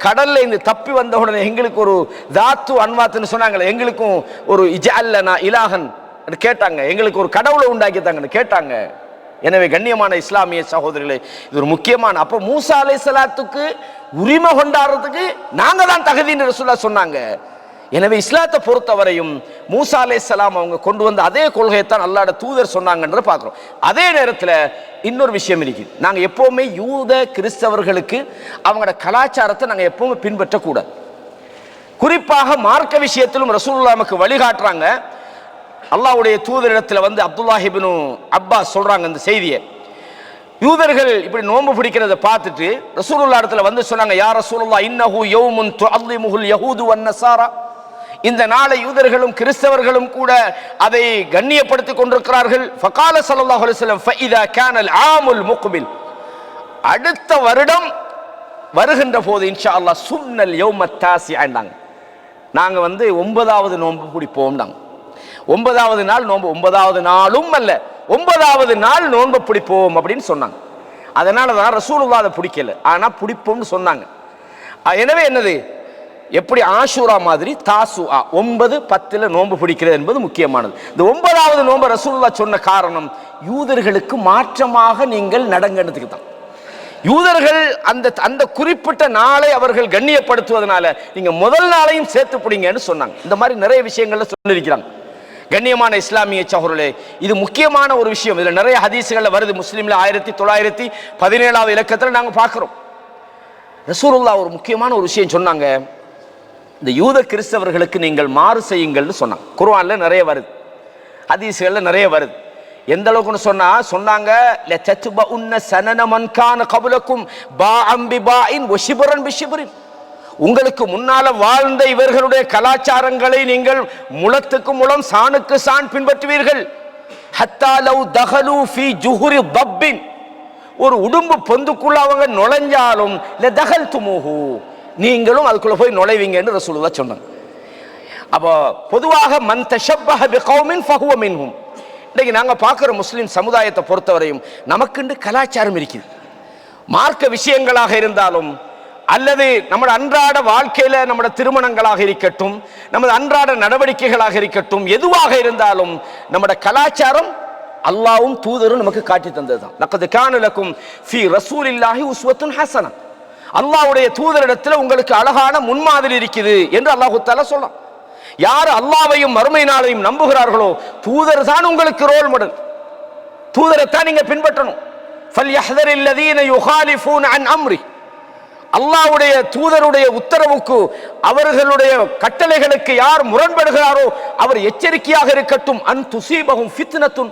கடல்ல இருந்து தப்பி வந்த உடனே எங்களுக்கு ஒரு தாத்து அன்வாத்துன்னு சொன்னாங்களே, எங்களுக்கும் ஒரு இஜஅல்லனா இலாஹன் கேட்டாங்க, எங்களுக்கு ஒரு கடவுளை உண்டாக்கித்தாங்கன்னு கேட்டாங்க. எனவே கண்ணியமான இஸ்லாமிய சகோதரிகளே, இது ஒரு முக்கியமான, அப்ப மூசா அலைஹிஸ்ஸலாத்துக்கு உரிமை கொண்டாடுறதுக்கு நாங்க தான் தகுதின்னு ரசூலுல்லாஹ் சொன்னாங்க. எனவே இஸ்லாத்தை பொறுத்தவரையும் மூசா அலைஹிஸ்ஸலாம் அவங்க கொண்டு வந்த அதே கொள்கையை தான் அல்லாஹ்வுடைய தூதர் சொன்னாங்கன்றத பார்க்கிறோம். அதே நேரத்தில் இன்னொரு விஷயம் இருக்குது, நாங்க எப்பவுமே யூத கிறிஸ்தவர்களுக்கு அவங்களோட கலாச்சாரத்தை நாங்க எப்பவுமே பின்பற்றக்கூடாது. குறிப்பாக மார்க்க விஷயத்திலும் ரசூலுல்லாஹ் நமக்கு வழிகாட்டுறாங்க. அல்லாஹ்வுடைய தூதரிடத்தில் அப்துல்லாஹ் இப்னு அப்பாஸ் சொல்றாங்க இந்த செய்தியை. யூதர்கள் இப்படி நோன்பு பிடிக்கிறத பார்த்துட்டு ரசூலுல்லாஹ் இடத்துல சொன்னாங்க, யா ரசூலுல்லாஹ் இன்னஹு யௌமுன் துஅல்லிமுஹுல் யஹூது வன் நஸாரா, இந்த நாளை யூதர்களும் கிறிஸ்தவர்களும் கூட அதை கண்ணியப்படுத்திக் கொண்டிருக்கிறார்கள். ஃபகால ஸல்லல்லாஹு அலைஹி வஸல்லம் ஃபஇதா கானல் ஆமுல் முக்பில், அடுத்த வருடம் வருகின்ற போது இன்ஷா அல்லாஹ் சுன்னல் யௌமத் தாசிஅ, நாங்க 9வது நோன்பு பிடிப்போம். 9வது நாள் நோன்பு, 9வது நாளும் அல்ல 9வது நாள் நோன்பு பிடிப்போம் அப்படின்னு சொன்னாங்க. அதனால தான் ரசூலுல்லாஹ் அதை பிடிக்கல, ஆனா பிடிப்போம்னு சொன்னாங்க. எனவே என்னது, எப்படி ஆஷூரா மாதிரி தாசுஆ 9, 10 நோன்பு பிடிக்கிறது என்பது முக்கியமானது. இந்த 9வது நோன்பு ரசூலுல்லாஹ் சொன்ன காரணம் யூதர்களுக்கு மாற்றமாக நீங்கள் நடங்கன்றதுக்கு தான். யூதர்கள் அந்த குறிப்பிட்ட நாளை அவர்கள் கண்ணியப்படுத்துவதனால நீங்க முதல் நாளையும் சேர்த்து பிடிங்கன்னு சொன்னாங்க. இந்த மாதிரி நிறைய விஷயங்கள்ல சொல்லியிருக்கிறாங்க. கண்ணியமான இஸ்லாமிய சகோதரர்களே, இது முக்கியமான ஒரு விஷயம். இதுல நிறைய ஹதீஸ்கள்ல வருது. முஸ்லிம்ல 1917வது இலக்கத்துல நாங்க பார்க்கிறோம். ரசூலுல்லாஹ் ஒரு முக்கியமான ஒரு விஷயம் சொன்னாங்க. இந்த யூத கிறிஸ்தவர்களுக்கு நீங்கள் மாறு செய்யுங்கள்னு சொன்னாங்க. குர்ஆன்ல நிறைய வருது, ஹதீஸ்கள்ல நிறைய வருது. எந்த அளவுக்குன்னு சொன்னாங்க, லதத்பஉன்ன ஸனன மன் கான கப்லக்கும் பாஅம் பிபாஇன் வஷிபரன் பிஷிபரின், உங்களுக்கு முன்னால வாழ்ந்த இவர்களுடைய கலாச்சாரங்களை நீங்கள் முளத்துக்கு முளம் சாணுக்கு சான் பின்பற்றுவீர்கள். ஹத்தா லவ் தஹலு ஃபீ ஜுஹுரி தப்பின், ஒரு உடும்பு பொந்துக்குள்ள அவங்க நுழைஞ்சாலும் லதஹல்துமுஹு, நீங்களும் அதுக்குள்ள போய் நுழைவீங்கன்னு ரசூலுல்லாஹ் சொன்னாங்க. அப்போ பொதுவாக மன் தஷப்பஹ பிகௌமின் ஃபஹுவ மின்ஹும். இன்னைக்கு நாங்க பார்க்கிற முஸ்லிம் சமுதாயத்தை பொறுத்தவரையும் நமக்குண்டு கலாச்சாரம் இருக்குது. மார்க்க விஷயங்களாக இருந்தாலும் அல்லது நம்ம அன்றாட வாழ்க்கையில நம்ம திருமணங்களாக இருக்கட்டும், நமது அன்றாட நடவடிக்கைகளாக இருக்கட்டும், எதுவாக இருந்தாலும் நம்ம கலாச்சாரம் அல்லாஹ்வும் தூதரும் நமக்கு காட்டி தந்ததுதான். லக்கத் கான லக்கும் ஃபீ ரசூலில்லாஹி உஸ்வத்துன் ஹஸனா, அல்லாஹ்வுடைய தூதரிடத்தில் உங்களுக்கு அழகான முன்மாதிரி இருக்குது என்று அல்லாஹ் தஆலா சொல்றான். யார் அல்லாஹ்வையும் மறுமை நாளையும் நம்புகிறார்களோ தூதர் தான் உங்களுக்கு ரோல் மாடல், தூதரைத்தான் நீங்க பின்பற்றணும். ஃபல்யஹ்தரில் லதீன யுகாலிஃபூன அன் அம்ரி, அல்லாஹ்வுடைய தூதருடைய உத்தரவுக்கு அவர்களுடைய கட்டளைகளுக்கு யார் முரண்படுகிறாரோ அவர் எச்சரிக்கையாக இருக்கட்டும். அன் துஸீபஹும் ஃபித்னத்துன்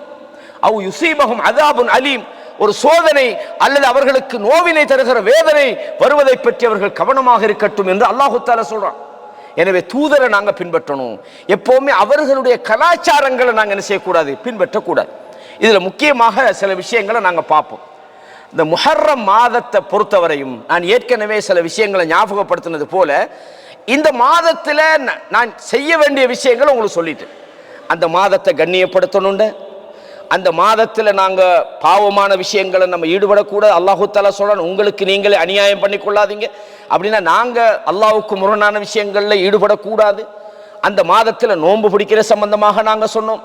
அவ் யுஸீபஹும் அஸாபுன் அலீம், ஒரு சோதனை அல்லது அவர்களுக்கு நோவினை தருகிற வேதனை வருவதை பற்றி அவர்கள் கவனமாக இருக்கட்டும் என்று அல்லாஹ் தஆலா சொல்றான். எனவே தூதரை நாங்க பின்பற்றணும். எப்பவுமே அவர்களுடைய கலாச்சாரங்களை நாங்க என்ன செய்யக்கூடாது, பின்பற்றக்கூடாது. இதுல முக்கியமாக சில விஷயங்களை நாங்க பார்ப்போம். இந்த முஹர்ரம் மாதத்தை பொறுத்தவரையும் நான் ஏற்கனவே சில விஷயங்களை ஞாபகப்படுத்தினது போல இந்த மாதத்தில் நான் செய்ய வேண்டிய விஷயங்களை உங்களுக்கு சொல்லிட்டேன். அந்த மாதத்தை கண்ணியப்படுத்தணுண்ட, அந்த மாதத்தில் நாங்கள் பாவமான விஷயங்களை நம்ம ஈடுபடக்கூடாது. அல்லாஹு தஆலா சொல்றான், உங்களுக்கு நீங்களே அநியாயம் பண்ணி கொள்ளாதீங்க. அப்படின்னா நாங்கள் அல்லாஹ்வுக்கு முரணான விஷயங்களில் ஈடுபடக்கூடாது. அந்த மாதத்தில் நோன்பு பிடிக்கிற சம்பந்தமாக நாங்கள் சொன்னோம்.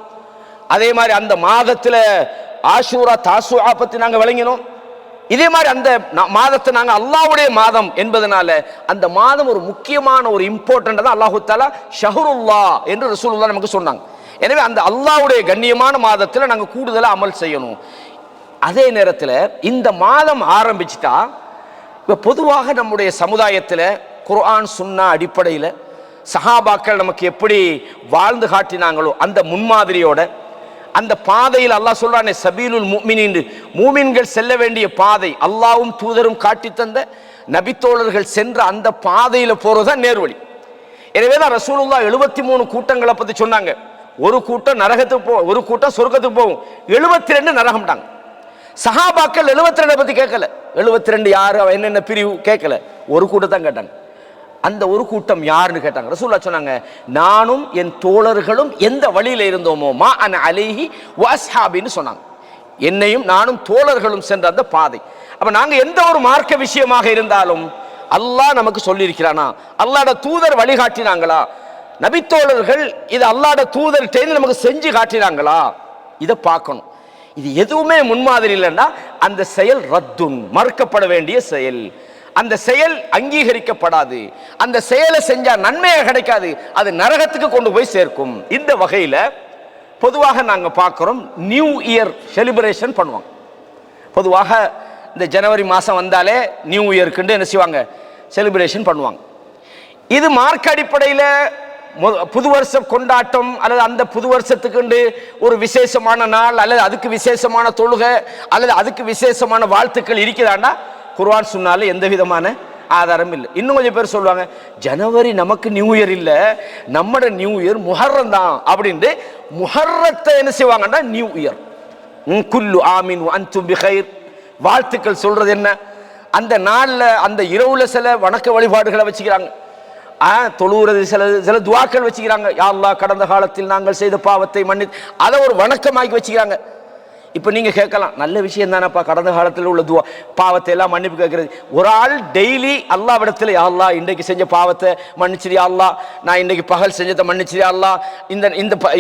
அதே மாதிரி அந்த மாதத்தில் ஆஷூரா தாசுஆ பற்றி நாங்கள் விளங்கினோம். இதே மாதிரி அந்த மாதத்தை நாங்கள் அல்லாஹ்வுடைய மாதம் என்பதனால அந்த மாதம் ஒரு முக்கியமான ஒரு இம்பார்ட்டன்ட் தான் அல்லாஹு தஆலா ஷஹ்ருல்லாஹ் என்று ரசூலுல்லாஹ் நமக்கு சொன்னாங்க. எனவே அந்த அல்லாஹ்வுடைய கண்ணியமான மாதத்தில் நாங்கள் கூடுதலாக அமல் செய்யணும். அதே நேரத்தில் இந்த மாதம் ஆரம்பிச்சுட்டா இப்போ பொதுவாக நம்முடைய சமுதாயத்தில் குர்ஆன் சுன்னா அடிப்படையில் சஹாபாக்கள் நமக்கு எப்படி வாழ்ந்து காட்டினாங்களோ அந்த முன்மாதிரியோட அந்த பாதையில் அல்லாஹ் சொல்றானே சபீலுல் முஃமினீன், மூமின்கள் செல்ல வேண்டிய பாதை, அல்லாஹ்வும் தூதரும் காட்டி தந்த நபித்தோழர்கள் சென்ற அந்த பாதையில போறதுதான் நேர்வழி. எனவே தான் ரசூலுல்லாஹ் 73 கூட்டங்களை பத்தி சொன்னாங்க. ஒரு கூட்டம் நரகத்துக்கு போகும், ஒரு கூட்டம் சொர்க்கத்துக்கு போகும், 72 நரகம்டாங்க. சஹாபாக்கள் 72 பத்தி கேட்கல. 72 யாரு, என்னென்ன பிரிவு கேட்கல, ஒரு கூட்டம் கேட்டாங்க. அந்த ஒரு கூட்டம் யாருன்னு கேட்டாங்க. ரசூலுல்லாஹ் சொன்னாங்க, நானும் என் தோழர்களும் எந்த வழியில இருந்தோமோ மா அன அலைஹி வ அஸ்ஹாபின்னு சொன்னாங்க. என்னையும் நானும் தோழர்களும் சென்ற அந்த பாதை. அப்ப நாங்க எந்த ஒரு மார்க்க விஷயமாக இருந்தாலும் அல்லாஹ் நமக்கு சொல்லி இருக்கிறானா, அல்லாஹ்வோட தூதர் வழிகாட்டினாங்களா, நபித்தோழர்கள் இது அல்லாஹ்வோட தூதர் தேர்ந்து நமக்கு செஞ்சு காட்டினாங்களா, இதை பார்க்கணும். இது எதுவுமே முன்மாதிரி இல்லைன்னா அந்த செயல் ரத்துன், மறுக்கப்பட வேண்டிய செயல். அந்த செயல் அங்கீகரிக்கப்படாது. அந்த செயலை செஞ்சா நன்மையாக கிடைக்காது, அது நரகத்துக்கு கொண்டு போய் சேர்க்கும். இந்த வகையில பொதுவாக நாங்க பார்க்கிறோம், நியூ இயர் செலிப்ரேஷன் பண்ணுவாங்க. பொதுவாக இந்த ஜனவரி மாசம் வந்தாலே நியூ இயர்க்குண்டு என்ன செய்வாங்க, செலிப்ரேஷன் பண்ணுவாங்க. இது மார்க்க அடிப்படையில் புது வருஷ கொண்டாட்டம் அல்லது அந்த புது வருஷத்துக்கு ஒரு விசேஷமான நாள் அல்லது அதுக்கு விசேஷமான தொழுகை அல்லது அதுக்கு விசேஷமான வாழ்த்துக்கள் இருக்குதாண்டா குர்ஆன் சுன்னால எந்த விதமான ஆதாரம் இல்லை. இன்னும் கொஞ்சம் பேர் சொல்லுவாங்க, ஜனவரி நமக்கு நியூ இயர் இல்லை, நம்மட நியூ இயர் முஹர்ரம் தான் அப்படின்ட்டு முஹர்ரத்தை என்ன செய்வாங்கன்னா நியூ இயர். குல்லு ஆமீன் அன்தும் பிகைர், வாழ்த்துக்கள் சொல்றது என்ன? அந்த நாள்ல அந்த இரவுல சில வணக்க வழிபாடுகளை வச்சுக்கிறாங்க, தொழுகிறது, சில துவாக்கள் வச்சுக்கிறாங்க. யா அல்லாஹ் கடந்த காலத்தில் நாங்கள் செய்த பாவத்தை மன்னி, அதை ஒரு வணக்கமாக்கி வச்சுக்கிறாங்க. இப்போ நீங்க கேட்கலாம், நல்ல விஷயம் தானப்பா கடந்த காலத்தில் உள்ள துவா பாவத்தை எல்லாம் மன்னிப்பு கேட்கறது. ஒரு ஆள் டெய்லி அல்லாஹ்விடத்தில் யா அல்லாஹ் இன்றைக்கு செஞ்ச பாவத்தை மன்னிச்சிரியா அல்லாஹ், நான் இன்றைக்கு பகல் செஞ்சதை மன்னிச்சிரியா அல்லாஹ், இந்த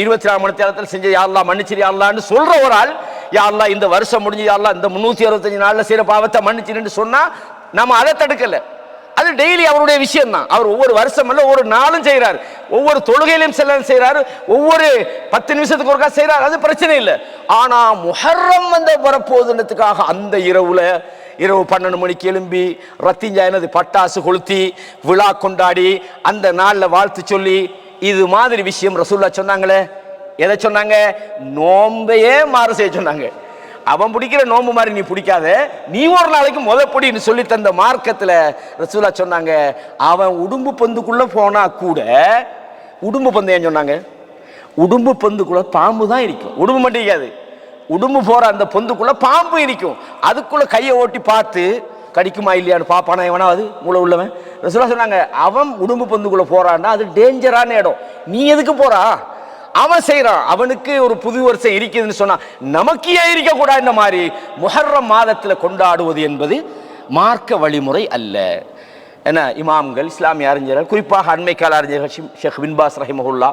24 மணி நேரத்தில் செஞ்ச யா அல்லாஹ் மன்னிச்சிரியா அல்லாஹ்னு சொல்ற ஒரு ஆள், யா அல்லாஹ் இந்த வருஷம் முடிஞ்சு யா அல்லாஹ் இந்த 365 நாள்ல செய்யற பாவத்தை மன்னிச்சிருன்னு சொன்னா நம்ம அதை தடுக்கல. அது டெய்லி அவருடைய விஷயம் தான். அவர் ஒவ்வொரு வருஷம் அல்ல ஒவ்வொரு நாளும் செய்யறாரு, ஒவ்வொரு தொழுகையிலும் செய்யறாரு, ஒவ்வொரு 10 நிமிஷத்துக்கு ஒருக்கா செய்யறாரு, அது பிரச்சனை இல்லை. ஆனா முஹர்ரம் வந்த வரப்போதுன்றதுக்காக அந்த இரவு 12 மணிக்கு எழும்பி ரத்திஞ்சாயினது பட்டாசு கொளுத்தி விழா கொண்டாடி அந்த நாள்ல வாழ்த்து சொல்லி, இது மாதிரி விஷயம் ரசூலுல்லாஹ் சொன்னாங்களே. எதை சொன்னாங்க? நோம்பையே மாறு செய்ய சொன்னாங்க. அவன் பிடிக்கிற நோம்பு மாதிரி நீ பிடிக்காத, நீ ஒரு நாளைக்கு பிடின்னு சொல்லி தந்த மார்க்கத்துல ரசூலுல்லாஹ் சொன்னாங்க. அவன் உடும்பு பந்துக்குள்ள போனா கூட, உடும்பு பந்து ஏன் சொன்னாங்க? உடும்பு பந்துக்குள்ள பாம்பு தான் இருக்கும், உடும்பு மட்டும் இருக்காது. உடும்பு போற அந்த பொந்துக்குள்ள பாம்பு இருக்கும், அதுக்குள்ள கையை ஓட்டி பார்த்து கடிக்குமா இல்லையான்னு பாப்பானா எவனாவது மூளை உள்ளவன். ரசூலுல்லாஹ் சொன்னாங்க, அவன் உடும்பு பந்துக்குள்ள போறான்னா அது டேஞ்சரான இடம், நீ எதுக்கு போறா? அவன் செய்யறான், அவனுக்கு ஒரு புது வருஷம் இருக்குதுன்னு சொன்னா நமக்கு ஏன் இருக்க கூடாது? இந்த மாதிரி முஹர்ரம் மாதத்துல கொண்டாடுவது என்பது மார்க்க வழிமுறை அல்ல. என்ன இமாம்கள், இஸ்லாமிய அறிஞர்கள், குறிப்பாக அண்மைக்கால அறிஞர்கள் ஷேக் பின் பாஸ் ரஹிமஹுல்லா,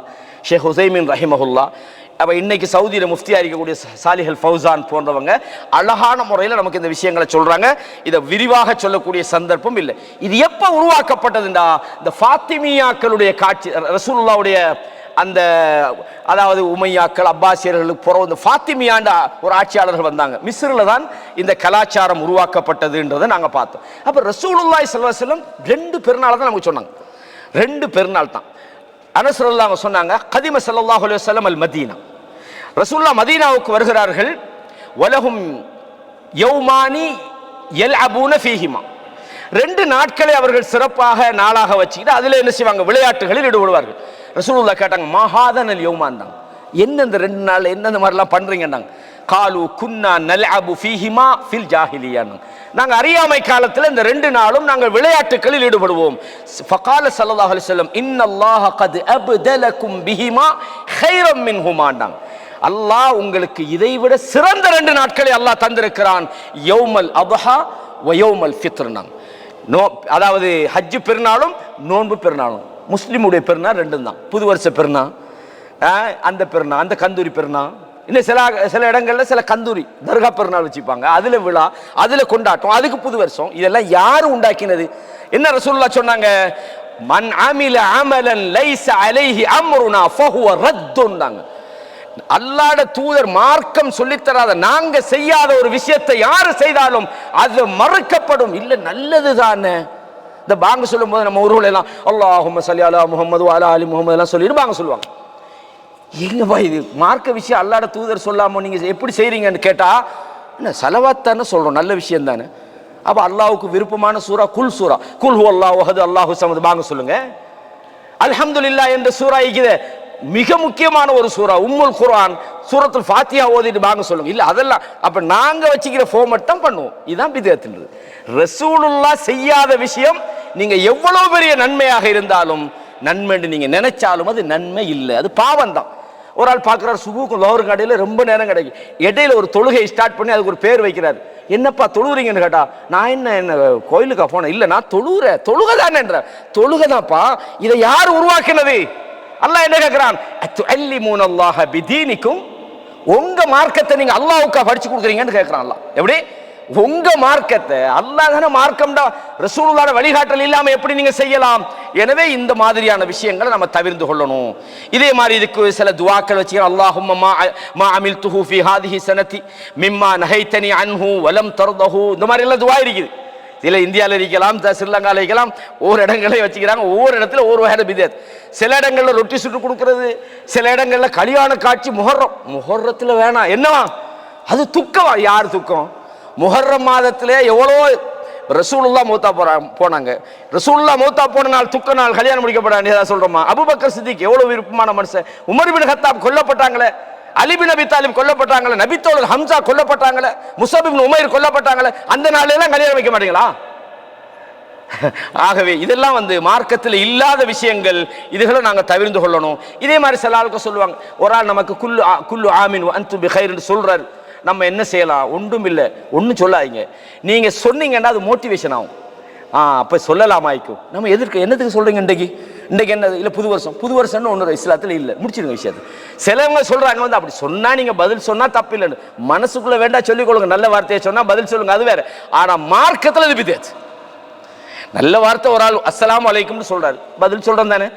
ஷேக் ஹுசைமின் ரஹிமஹுல்லா, அப்ப இன்னைக்கு சவுதியில முஃப்தியா இருக்கக்கூடிய சாலிஹ் அல் ஃபௌசான் போன்றவங்க அழகான முறையில் நமக்கு இந்த விஷயங்களை சொல்றாங்க. இதை விரிவாக சொல்லக்கூடிய சந்தர்ப்பம் இல்லை. இது எப்ப உருவாக்கப்பட்டதுண்டா, இந்த ஃபாத்திமியாக்களுடைய காட்சி, ரசூலுல்லாஹ்வுடைய அந்த அதாவது உமையாக்கள் அப்பாசியர்களுக்கு போற இந்த ஃபாத்திமியாண்ட ஒரு ஆட்சியாளர்கள் வந்தாங்க. மிஸ்ரில் தான் இந்த கலாச்சாரம் உருவாக்கப்பட்டதுன்றதை நாங்க பார்த்தோம். அப்ப ரசூலுல்லாஹி ஸல்லல்லாஹு அலைஹி வஸல்லம் 2 பெருநாள் தான் நமக்கு சொன்னாங்க, 2 பெருநாள் தான். அனஸ் ரலியல்லாஹு அன்ஹு சொன்னாங்க, கதிம ஸல்லல்லாஹு அலைஹி வஸல்லம் அல் மதீனா, ரசூலுல்லாஹ் மதீனாவுக்கு வருகிறார்கள். வலஹும் யௌமானி யல்அபூன ஃபீஹிமா, 2 நாட்களை அவர்கள் சிறப்பாக நாளாக வச்சுக்கிட்டு அதுல என்ன செய்வாங்க, விளையாட்டுகளில் ஈடுபடுவார்கள். ரசூலுல்லாஹ் கேட்டாங்க, மஹாதனல் யௌமான் தான், என்ன இந்த 2 நாள் என்ன இந்த மாதிரிலாம் பண்றீங்கன்னாங்க. காலு குன்னா நல்அபு ஃபீஹிமா ஃபில் ஜாஹிலியா, நாங்கள் அறியாமை காலத்தில் இந்த 2 நாளும் நாங்கள் விளையாட்டுகளில் ஈடுபடுவோம். ஃபகால ஸல்லல்லாஹு அலைஹி வஸல்லம், இன்னல்லாஹ கத் அப்தலகும் பிஹிமா கைரம் மின்ஹுமாண்டாங்க, அல்லாஹ் உங்களுக்கு இதைவிட சிறந்த 2 நாட்களை அல்லாஹ் தந்திருக்கிறான். யௌமல் அத்ஹா வ யௌமல் ஃபித்ர்னாங்க. அதாவது ஹஜ் பெருநாளும் நோன்பு பெருநாளும். முஸ்லிமுடைய பெருநாள் 2 தான், புது வருஷ பெருநாள், அந்த பெருநாள், அந்த கந்தூரி பெருநாள். இன்னும் சில இடங்கள்ல சில கந்தூரி தர்கா பெருநாள் வச்சுப்பாங்க, அதுல விழா, அதுல கொண்டாட்டம், அதுக்கு புது வருஷம். இதெல்லாம் யாரு உண்டாக்கினது? என்ன ரசூலுல்லாஹ் சொன்னாங்க? மன் அமில அமலன் லைஸ அலைஹி அம்ருனா ஃபஹுவ ரத்துன்னாங்க. அல்லாஹ்வுடைய தூதர் மார்க்கம் சொல்லித்தராத, நாங்க செய்யாத ஒரு விஷயத்தை யாரு செய்தாலும் அது மறுக்கப்படும். இல்ல நல்லது தானே. இந்த பாங்க சொல்லும் போது நம்ம ஊர்ல எல்லாம் அல்லாஹும்ம ஸல்லி அலா முஹம்மது வ அலா ஆலி முஹம்மது எல்லாம் சொல்லிட்டு பாங்க சொல்லுவாங்க. எங்கப்பா இது மார்க்க விஷயம் அல்லாஹ்வுடைய தூதர் சொல்லாம நீங்க எப்படி செய்றீங்கன்னு கேட்டா, என்ன ஸலவாத் தானே சொல்றோம், நல்ல விஷயம் தானே. அப்ப அல்லாஹ்வுக்கு விருப்பமான சூரா சூரா குல் ஹுவல்லாஹு அஹத் அல்லாஹு ஸமத் பாங்க சொல்லுங்க. அல்ஹம்துலில்லாஹ் என்ற சூரா இருக்குது, மிக முக்கியமான ஒரு சூரா, உம்முல் குர்ஆன், சூரத்துல் ஃபாத்திஹா ஓதிட்டு பாங்க சொல்லுங்க. இல்ல அதெல்லாம் அப்ப நாங்க வச்சுக்கிற ஃபார்மட் தான் பண்ணுவோம். இதுதான் பித்அத்ன்றது. ரசூலுல்லாஹ் செய்யாத விஷயம் நீங்க எவ்வளவு பெரிய நன்மையாக இருந்தாலும், நன்மை நீங்க நினைச்சாலும் அது நன்மை இல்லை, அது பாவம் தான். ஒரு ஆள் பார்க்கிறார், சுபுக்கும் லோருக்கு கடையில் ரொம்ப நேரம் கிடைக்கும், இடையில ஒரு தொழுகை ஸ்டார்ட் பண்ணி அதுக்கு ஒரு பேர் வைக்கிறார். என்னப்பா தொழுகிறீங்கன்னு கேட்டா, நான் என்ன கோயிலுக்கா போனேன்? இல்லை நான் தொழுகை தானே என்ற, தொழுகைதான்ப்பா. இதை யார் உருவாக்கினது? அல்லாஹ் என்ன கேட்கிறான்? அத்துஅல்லிமூனல்லாஹ பிதீனிக்கும், உங்க மார்க்கத்தை நீங்க அல்லாஹ்வுக்கா படிச்சு கொடுக்குறீங்கன்னு கேட்கிறான் அல்லாஹ். எப்படி உங்க மார்க்கத்தை? அல்லாஹ் தானே மார்க்கம்டா, ரசூலுல்லாஹ்வுடைய வழிகாட்டல் இல்லாம எப்படி நீங்க செய்யலாம்? எனவே இந்த மாதிரியான விஷயங்களை நம்ம தவிர்த்து கொள்ளணும். இதே மாதிரி இதுக்கு சில துஆக்கள் வச்சுக்கிறோம். அல்லாஹும்ம மா அமில்துஹு ஃபீ ஹாதிஹி ஸனதி மிம்மா நஹைதனி அன்ஹு வலம் தர்தஹு, இந்த மாதிரி எல்லாம் துஆ இருக்குது. இதுல இந்தியாவில் இருக்கலாம், ஸ்ரீலங்காவில் இருக்கலாம், ஒவ்வொரு இடங்களையும் வச்சுக்கிறாங்க. ஒவ்வொரு இடத்துல ஒவ்வொரு வகையான பிதஅத். சில இடங்கள்ல ரொட்டி சுட்டு கொடுக்கறது, சில இடங்கள்ல கல்யாண காட்சி. முஹர்ரத்துல வேணாம், என்னவா அது துக்கமா? யார் துக்கம்? முஹர்ரம் மாதத்திலே எவ்வளோ ரசூலுல்லாஹ் மௌத்தா போனாங்க. ரசூலுல்லாஹ் மௌத்தா போன நாள் துக்க நாள் கல்யாணம் முடிக்கப்படாது சொல்றோமா? அபூபக்கர் சித்திக் எவ்வளவு விருப்பமான மனுஷன். உமர் பின் கத்தாப் கொல்லப்பட்டாங்களே, அலி பின் அபி தாலிப் கொல்லப்பட்டாங்களே, நபித்தோழர் ஹம்சா கொல்லப்பட்டாங்களே, முஸஅப் இப்னு உமைர் கொல்லப்பட்டாங்களே, அந்த நாள்ல எல்லாம் கல்யாணம் வைக்க மாட்டீங்களா? ஆகவே இதெல்லாம் மார்க்கத்தில் இல்லாத விஷயங்கள். இதுகளை நாங்கள் தவிர்த்து கொள்ளணும். இதே மாதிரி சில ஆளுக்கு சொல்லுவாங்க, ஒரு ஆள் நமக்கு குல்லு ஆமீன் அன்தும் பிகைர்னு சொல்றாரு, நம்ம என்ன செய்யலாம்? ஒன்றும் இல்லை, ஒன்றும் சொல்லாதீங்க. நீங்க சொன்னீங்கன்னா அது மோட்டிவேஷன் ஆகும். அப்ப சொல்லலாமாய்க்கும். நம்ம என்னத்துக்கு சொல்றீங்க? இன்றைக்கு என்னது இல்லை, புது வருஷம்னு ஒன்று இஸ்லாத்தில் இல்லை, முடிச்சிருங்க விஷயத்தை. சிலவங்க சொல்றாங்க அப்படி சொன்னா நீங்க பதில் சொன்னா தப்பு இல்லைன்னு. மனசுக்குள்ள வேண்டாம் சொல்லிக் கொள்ளுங்க, நல்ல வார்த்தையை சொன்னா பதில் சொல்லுங்க, அது வேற. ஆனா மார்க்கத்தில் இது பிதஅத். நல்ல வார்த்தை, ஒரு ஆள் அஸ்ஸலாமு அலைக்கும்னு சொல்றாரு, பதில் சொல்றேன் தானே,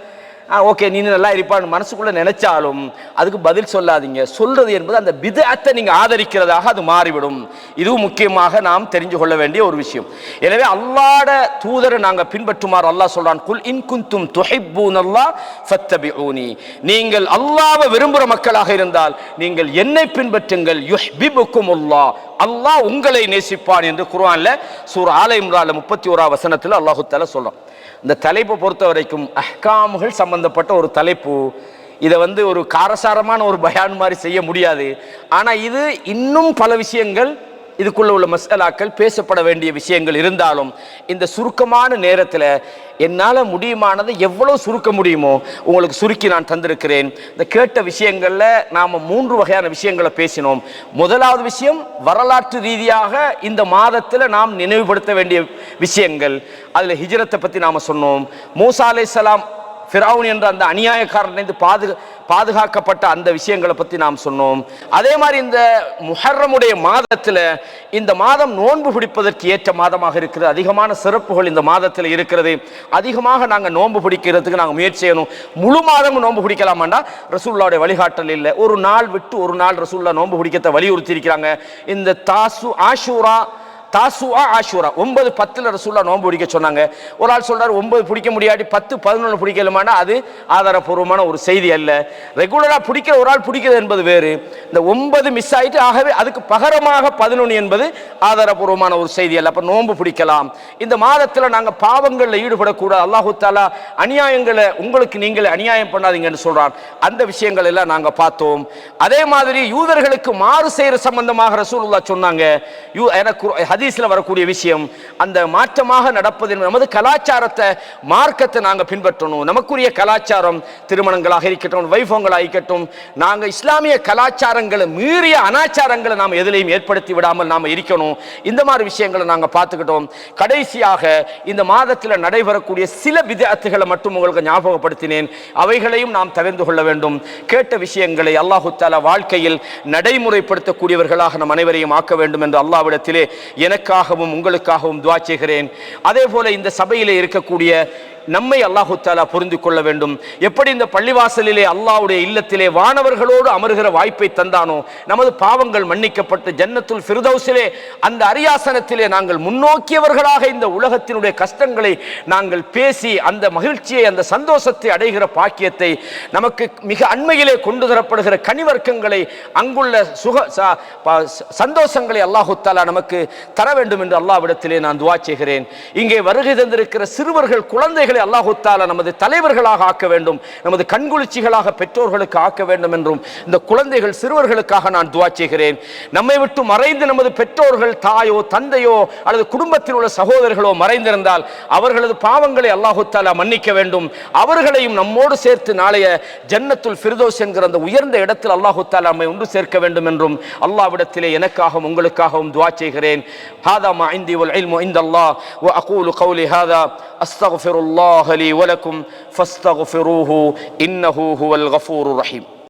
ஓகே நீ நல்லா இருப்பான்னு மனசுக்குள்ள நினைச்சாலும் அதுக்கு பதில் சொல்லாதீங்க. சொல்றது என்பது அந்த பிதஅத்தை நீங்க ஆதரிக்கிறதாக அது மாறிவிடும். இதுவும் முக்கியமாக நாம் தெரிஞ்சு கொள்ள வேண்டிய ஒரு விஷயம். எனவே அல்லாஹ்வுடைய தூதரை நாங்க பின்பற்றுமாறு அல்லாஹ் சொல்றான், குல் இன் குன்தும் துஹிப்பூனல்லாஹ் ஃபத்தபிஊனி, நீங்கள் அல்லாஹ்வை விரும்புற மக்களாக இருந்தால் நீங்கள் என்னை பின்பற்றுங்கள், யுஹ்பிபுக்குமுல்லாஹ், அல்லாஹ் உங்களை நேசிப்பான் என்று குர்ஆன்ல சூரா ஆல இம்ரான்ல 31ஆம் வசனத்தில் அல்லாஹ் தஆலா சொல்றான். இந்த தலைப்பை பொறுத்த வரைக்கும் அஹ்காம்கள் சம்பந்தப்பட்ட ஒரு தலைப்பு. இதை ஒரு காரசாரமான ஒரு பயான் மாதிரி செய்ய முடியாது. ஆனா இது இன்னும் பல விஷயங்கள், இதுக்குள்ள உள்ள மஸ்அலாக்கள், பேசப்பட வேண்டிய விஷயங்கள் இருந்தாலும் இந்த சுருக்கமான நேரத்தில் என்னால் முடியுமானதை எவ்வளவு சுருக்க முடியுமோ உங்களுக்கு சுருக்கி நான் தந்திருக்கிறேன். இந்த கேட்ட விஷயங்களில் நாம் 3 வகையான விஷயங்களை பேசினோம். முதலாவது விஷயம், வரலாற்று ரீதியாக இந்த மாதத்தில் நாம் நினைவுபடுத்த வேண்டிய விஷயங்கள். அதில் ஹிஜ்ரத்தை பற்றி நாம் சொன்னோம். மூசா அலைஹிஸ்ஸலாம் ஃபிரௌன் என்ற அந்த அநியாயக்காரனிலிருந்து பாதுகாக்கப்பட்ட அந்த விஷயங்களை பற்றி நாம் சொன்னோம். அதே மாதிரி இந்த முஹர்ரமுடைய மாதத்தில், இந்த மாதம் நோன்பு பிடிப்பதற்கு ஏற்ற மாதமாக இருக்கிறது. அதிகமான சிறப்புகள் இந்த மாதத்தில் இருக்கிறது. அதிகமாக நாங்கள் நோன்பு பிடிக்கிறதுக்கு நாங்கள் முயற்சி செய்யணும். முழு மாதமும் நோன்பு பிடிக்கலாமாண்டா ரசூலுல்லாஹ்வுடைய வழிகாட்டல் இல்லை. ஒரு நாள் விட்டு ஒரு நாள் ரசூலுல்லாஹ் நோன்பு பிடிக்கத்தை வலியுறுத்தி இருக்கிறாங்க. இந்த ஆஷூரா 9, 10 ரசூலுல்லாஹ் நோன்பு பிடிக்க சொன்னாங்க. ஒரு ஆள் சொல்றாரு 9 பிடிக்க முடியாட்டி 10, 11 பிடிக்கலாமான்னா அது ஆதாரபூர்வமான ஒரு செய்தி அல்ல. ரெகுலரா பிடிக்கிற ஒரு ஆள் பிடிக்கிறது என்பது வேறு. இந்த 9 மிஸ் ஆயிட்டு, ஆகவே அதுக்கு பகரமாக 11 என்பது ஆதாரபூர்வமான ஒரு செய்தி அல்ல. அப்ப நோன்பு பிடிக்கலாம். இந்த மாதத்தில் நாங்க பாவங்களில் ஈடுபடக்கூடாது. அல்லாஹு தஆலா அநியாயங்களை உங்களுக்கு நீங்களே அநியாயம் பண்ணாதீங்கன்னு சொல்றான். அந்த விஷயங்கள் எல்லாம் நாங்க பார்த்தோம். அதே மாதிரி யூதர்களுக்கு மாறு செய்யற சம்பந்தமாக ரசூலுல்லாஹ் சொன்னாங்க. ஹதீஸ்ல வரக்கூடிய விஷயம், அந்த மாற்றமாக நடப்பது நமது கலாச்சாரத்தை, மார்க்கத்தை நாங்க பின்பற்றணும். நமக்குரிய கலாச்சாரம் திருமணங்களாக இருக்கட்டும், வைபவங்களாக இருக்கட்டும், நாங்க இஸ்லாமிய கலாச்சாரங்களை மீறிய அனாச்சாரங்களை நாம் எதிலையும் ஏற்படுத்தி விடாமல் நாம இருக்கணும். இந்த மாதிரி விஷயங்களை நாங்க பார்த்துக்கிட்டோம். கடைசியாக இந்த மாதத்தில் நடைபெறக்கூடிய சில பிதஅத்துகளை மட்டும் உங்களுக்கு ஞாபகப்படுத்தினேன். அவைகளையும் நாம் தவிர்த்து கொள்ள வேண்டும். கேட்ட விஷயங்களை அல்லாஹு தஆலா வாழ்க்கையில் நடைமுறைப்படுத்தக்கூடியவர்களாக நம் அனைவரையும் ஆக்க வேண்டும் என்று அல்லாஹ்விடத்திலே எனக்காகவும் உங்களுக்காகவும் துஆ செய்கிறேன். அதே போல இந்த சபையிலே இருக்கக்கூடிய நம்மை அல்லாஹு தஆலா புரிந்து கொள்ள வேண்டும். எப்படி இந்த பள்ளிவாசலிலே அல்லாஹ்வுடைய இல்லத்திலே வானவர்களோடு அமர்கிற வாய்ப்பை தந்தானோ, நமது பாவங்கள் மன்னிக்கப்பட்டு ஜன்னத்துல் ஃபிர்தௌஸிலே அந்த அரியாசனத்திலே நாங்கள் முன்னோக்கியவர்களாக இந்த உலகத்தினுடைய கஷ்டங்களை நாங்கள் பேசி அந்த மகிழ்ச்சியை, அந்த சந்தோஷத்தை அடைகிற பாக்கியத்தை, நமக்கு மிக அண்மையிலே கொண்டு தரப்படுகிற கனிவர்க்கங்களை, அங்குள்ள சந்தோஷங்களை அல்லாஹு தஆலா நமக்கு தர வேண்டும் என்று அல்லாஹ்விடத்திலே நான் துஆ செய்கிறேன். இங்கே வருகை தந்திருக்கிற சிறுவர்கள், குழந்தைகள் அல்லாஹு தஆலா நமது தலைவர்களாக ஆக்க வேண்டும், நமது கண்குளிர்ச்சிகளாக பெற்றோர்களுக்கு ஆக்க வேண்டும் என்றும் இந்த குழந்தைகள் சிறுவர்களுக்காக நான் துஆ செய்கிறேன். நம்மை விட்டு மறைந்து நமது பெற்றோர்கள், தாயோ தந்தையோ அல்லது குடும்பத்தில் உள்ள சகோதரர்களோ மறைந்திருந்தால் அவர்களது பாவங்களை அல்லாஹு தஆலா மன்னிக்க வேண்டும். அவர்களையும் நம்மோடு சேர்த்து நாளைய ஜன்னத்துல் ஃபிர்தௌஸ் என்கிற அந்த உயர்ந்த இடத்தில் அல்லாஹு தஆலா நம்மை ஒன்று சேர்க்க வேண்டும் என்றும் அல்லாஹ்விடத்திலே எனக்காகவும் உங்களுக்காகவும் துஆ செய்கிறேன். ஹாதா மா இன்தி வல் இல்மு இன்தல்லாஹ் வ அகூலு கௌலி ஹாதா அஸ்தக்ஃபிருல்லாஹ லி வ லக்கும் ஃபஸ்தக்ஃபிரூஹு இன்னஹு ஹுவல் கஃபூருர் ரஹீம்.